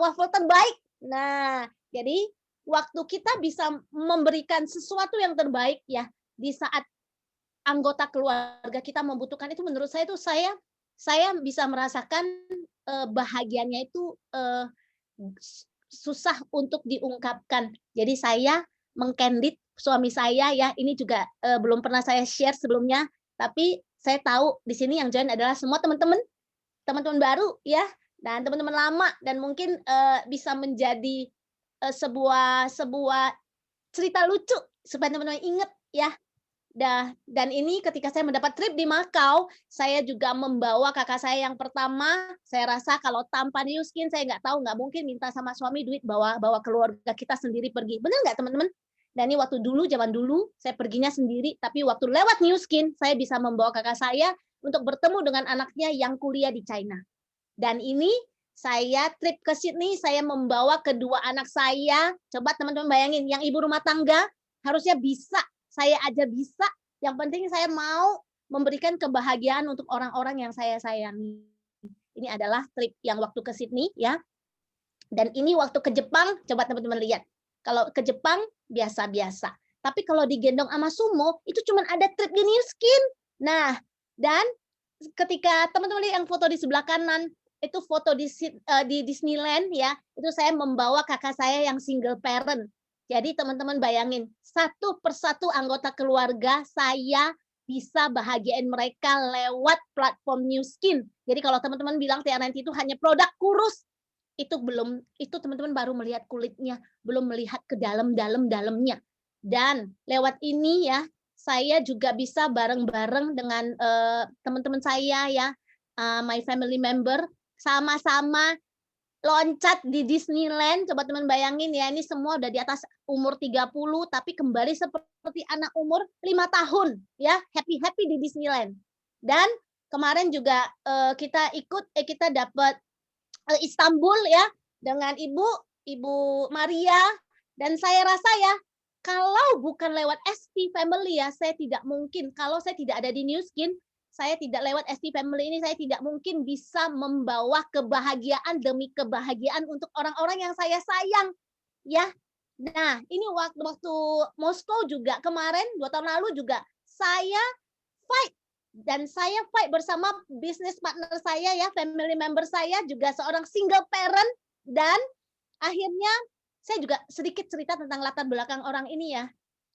Speaker 7: waffle terbaik. Nah, jadi waktu kita bisa memberikan sesuatu yang terbaik ya di saat anggota keluarga kita membutuhkan, itu menurut saya itu saya bisa merasakan bahagianya itu susah untuk diungkapkan. Jadi saya mengcandid suami saya ya, ini juga belum pernah saya share sebelumnya, tapi saya tahu di sini yang join adalah semua teman-teman baru ya, dan teman-teman lama, dan mungkin bisa menjadi sebuah cerita lucu supaya teman-teman ingat ya. Dan ini ketika saya mendapat trip di Macau, saya juga membawa kakak saya yang pertama. Saya rasa kalau tanpa New Skin, saya nggak tahu, nggak mungkin minta sama suami duit bawa keluarga kita sendiri pergi. Benar nggak teman-teman? Dan ini waktu dulu, zaman dulu, saya perginya sendiri. Tapi waktu lewat New Skin, saya bisa membawa kakak saya untuk bertemu dengan anaknya yang kuliah di China. Dan ini saya trip ke Sydney, saya membawa kedua anak saya. Coba teman-teman bayangin, yang ibu rumah tangga harusnya bisa, saya aja bisa. Yang penting saya mau memberikan kebahagiaan untuk orang-orang yang saya sayangi. Ini adalah trip yang waktu ke Sydney ya. Dan ini waktu ke Jepang, coba teman-teman lihat. Kalau ke Jepang biasa-biasa. Tapi kalau digendong sama Sumo, itu cuma ada trip di New Skin. Nah, dan ketika teman-teman lihat yang foto di sebelah kanan, itu foto di Disneyland ya. Itu saya membawa kakak saya yang single parent. Jadi teman-teman bayangin, satu persatu anggota keluarga saya bisa bahagiain mereka lewat platform New Skin. Jadi kalau teman-teman bilang TR90 itu hanya produk kurus, itu belum, itu teman-teman baru melihat kulitnya, belum melihat ke dalamnya. Dan lewat ini ya, saya juga bisa bareng-bareng dengan teman-teman saya ya, my family member, sama-sama loncat di Disneyland. Coba teman bayangin ya, ini semua udah di atas umur 30 tapi kembali seperti anak umur 5 tahun ya, happy di Disneyland. Dan kemarin juga kita dapat Istanbul ya dengan Ibu Maria, dan saya rasa ya kalau bukan lewat ST Family ya, saya tidak mungkin, kalau saya tidak ada di New Skin, saya tidak lewat ST Family ini, saya tidak mungkin bisa membawa kebahagiaan demi kebahagiaan untuk orang-orang yang saya sayang ya. Nah, ini waktu Moskow juga kemarin 2 tahun lalu juga saya fight, dan saya fight bersama bisnis partner saya ya, family member saya juga seorang single parent. Dan akhirnya saya juga sedikit cerita tentang latar belakang orang ini ya.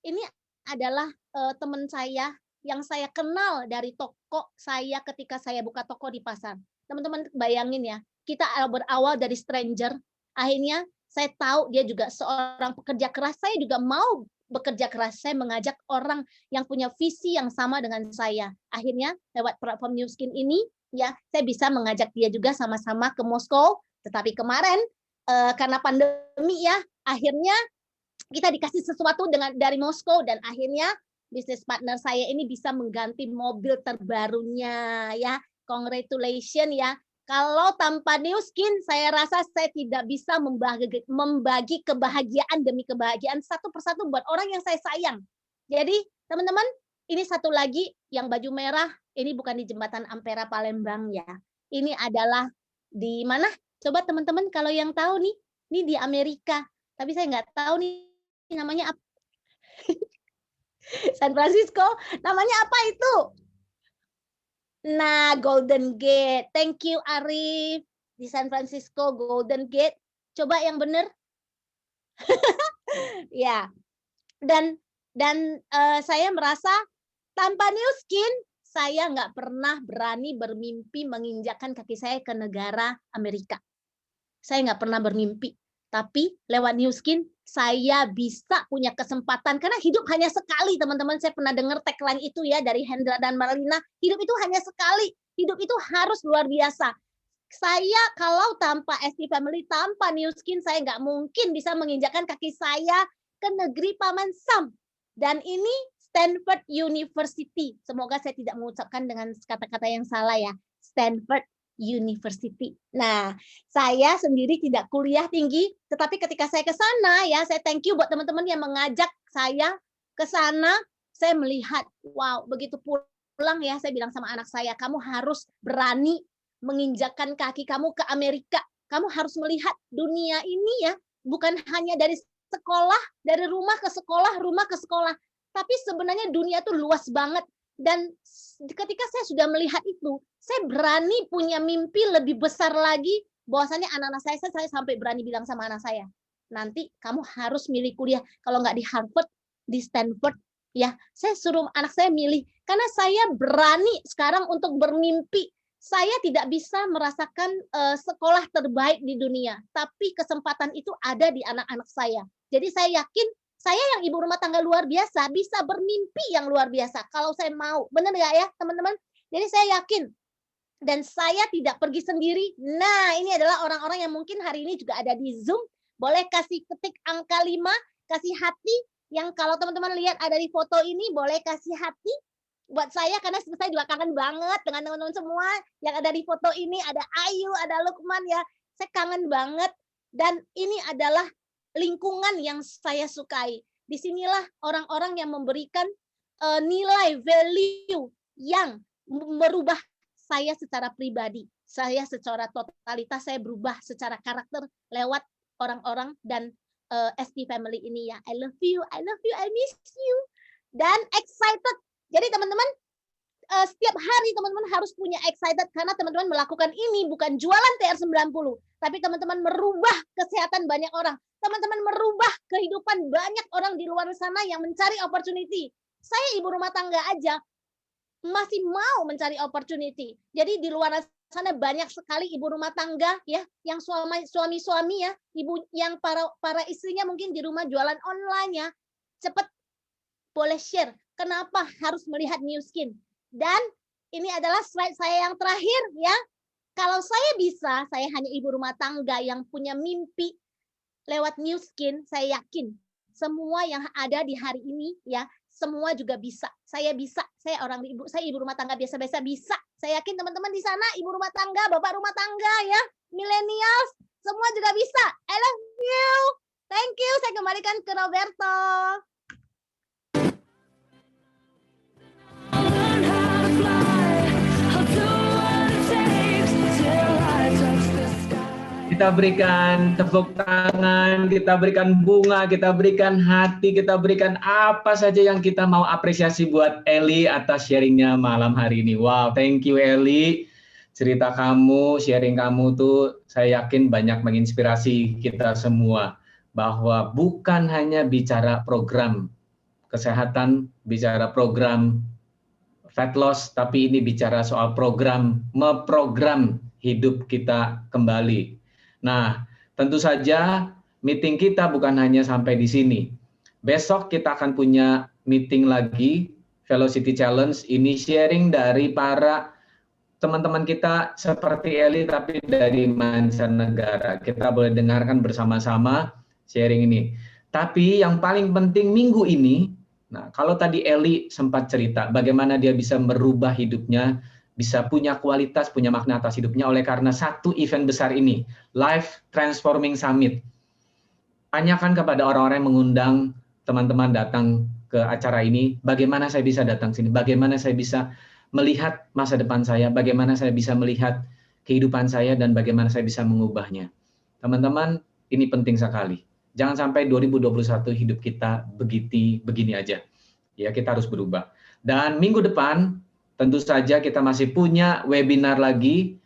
Speaker 7: Ini adalah teman saya yang saya kenal dari toko saya ketika saya buka toko di pasar. Teman-teman bayangin ya, kita berawal dari stranger, akhirnya saya tahu dia juga seorang pekerja keras, saya juga mau bekerja keras, saya mengajak orang yang punya visi yang sama dengan saya. Akhirnya lewat platform New Skin ini, ya saya bisa mengajak dia juga sama-sama ke Moskow, tetapi kemarin karena pandemi ya, akhirnya kita dikasih sesuatu dari Moskow, dan akhirnya bisnis partner saya ini bisa mengganti mobil terbarunya ya. Congratulations ya. Kalau tanpa New Skin, saya rasa saya tidak bisa membagi kebahagiaan demi kebahagiaan satu persatu buat orang yang saya sayang. Jadi teman-teman, ini satu lagi yang baju merah, ini bukan di Jembatan Ampera Palembang ya. Ini adalah di mana? Coba teman-teman kalau yang tahu nih, ini di Amerika. Tapi saya nggak tahu nih namanya apa. San Francisco, namanya apa itu? Nah, Golden Gate. Thank you, Arif. Di San Francisco, Golden Gate. Coba yang benar. Ya. Dan saya merasa tanpa New Skin, saya nggak pernah berani bermimpi menginjakkan kaki saya ke negara Amerika. Saya nggak pernah bermimpi. Tapi lewat New Skin, saya bisa punya kesempatan. Karena hidup hanya sekali, teman-teman. Saya pernah dengar tagline itu ya dari Hendra dan Marlina. Hidup itu hanya sekali. Hidup itu harus luar biasa. Saya kalau tanpa ST Family, tanpa New Skin, saya nggak mungkin bisa menginjakkan kaki saya ke negeri Paman Sam. Dan ini Stanford University. Semoga saya tidak mengucapkan dengan kata-kata yang salah ya. Stanford University. Nah, saya sendiri tidak kuliah tinggi, tetapi ketika saya ke sana ya, saya thank you buat teman-teman yang mengajak saya ke sana. Saya melihat, wow, begitu pulang ya, saya bilang sama anak saya, kamu harus berani menginjakkan kaki kamu ke Amerika. Kamu harus melihat dunia ini ya, bukan hanya dari sekolah, dari rumah ke sekolah, tapi sebenarnya dunia itu luas banget. Dan ketika saya sudah melihat itu, saya berani punya mimpi lebih besar lagi, bahwasanya anak-anak saya sampai berani bilang sama anak saya, nanti kamu harus milih kuliah, kalau nggak di Harvard, di Stanford, ya. Saya suruh anak saya milih, karena saya berani sekarang untuk bermimpi. Saya tidak bisa merasakan sekolah terbaik di dunia, tapi kesempatan itu ada di anak-anak saya. Jadi saya yakin, saya yang ibu rumah tangga luar biasa, bisa bermimpi yang luar biasa. Kalau saya mau, benar nggak ya teman-teman? Jadi saya yakin. Dan saya tidak pergi sendiri. Nah, ini adalah orang-orang yang mungkin hari ini juga ada di Zoom. Boleh kasih ketik angka 5, kasih hati. Yang kalau teman-teman lihat ada di foto ini, boleh kasih hati. Buat saya, karena saya juga kangen banget dengan teman-teman semua yang ada di foto ini. Ada Ayu, ada Lukman ya. Saya kangen banget. Dan ini adalah lingkungan yang saya sukai. Disinilah orang-orang yang memberikan nilai, value yang merubah saya secara pribadi. Saya secara totalitas, saya berubah secara karakter lewat orang-orang dan ST Family ini ya. I love you, I miss you. Dan excited. Jadi teman-teman, setiap hari teman-teman harus punya excited, karena teman-teman melakukan ini bukan jualan TR90, tapi teman-teman merubah kesehatan banyak orang. Teman-teman merubah kehidupan banyak orang di luar sana yang mencari opportunity. Saya ibu rumah tangga aja masih mau mencari opportunity. Jadi di luar sana banyak sekali ibu rumah tangga ya, yang suami-suami ya, ibu yang para istrinya mungkin di rumah jualan online ya. Cepat boleh share kenapa harus melihat New Skin. Dan ini adalah slide saya yang terakhir ya. Kalau saya bisa, saya hanya ibu rumah tangga yang punya mimpi lewat New Skin, saya yakin semua yang ada di hari ini ya, semua juga bisa. Saya bisa, saya ibu rumah tangga biasa-biasa bisa. Saya yakin teman-teman di sana ibu rumah tangga, bapak rumah tangga ya, millennials, semua juga bisa. I love you. Thank you. Saya kembalikan ke Roberto.
Speaker 1: Learn how to fly. I'll do what it takes till I touch the sky.
Speaker 3: Kita berikan tepuk tangan, kita berikan bunga, kita berikan hati, kita berikan apa saja yang kita mau apresiasi buat Eli atas sharingnya malam hari ini. Wow, thank you Eli. Cerita kamu, sharing kamu tuh saya yakin banyak menginspirasi kita semua. Bahwa bukan hanya bicara program kesehatan, bicara program fat loss, tapi ini bicara soal memprogram hidup kita kembali. Nah, tentu saja meeting kita bukan hanya sampai di sini. Besok kita akan punya meeting lagi, Velocity Challenge. Ini sharing dari para teman-teman kita seperti Eli, tapi dari mancanegara. Kita boleh dengarkan bersama-sama sharing ini. Tapi yang paling penting minggu ini, nah kalau tadi Eli sempat cerita bagaimana dia bisa merubah hidupnya, bisa punya kualitas, punya makna atas hidupnya oleh karena satu event besar ini, Life Transforming Summit. Tanyakan kepada orang-orang yang mengundang teman-teman datang ke acara ini, bagaimana saya bisa datang sini, bagaimana saya bisa melihat masa depan saya, bagaimana saya bisa melihat kehidupan saya, dan bagaimana saya bisa mengubahnya. Teman-teman, ini penting sekali. Jangan sampai 2021 hidup kita begini aja. Ya, kita harus berubah. Dan minggu depan tentu saja kita masih punya webinar lagi,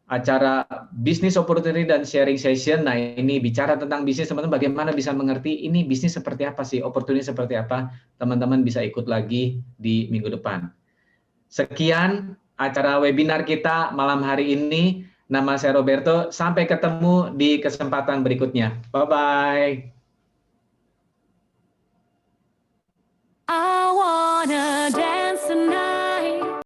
Speaker 3: acara Business Opportunity dan Sharing Session. Nah, ini bicara tentang bisnis, teman-teman bagaimana bisa mengerti ini bisnis seperti apa sih, opportunity seperti apa, teman-teman bisa ikut lagi di minggu depan. Sekian acara webinar kita malam hari ini. Nama saya Roberto, sampai ketemu di kesempatan berikutnya. Bye-bye.
Speaker 1: I wanna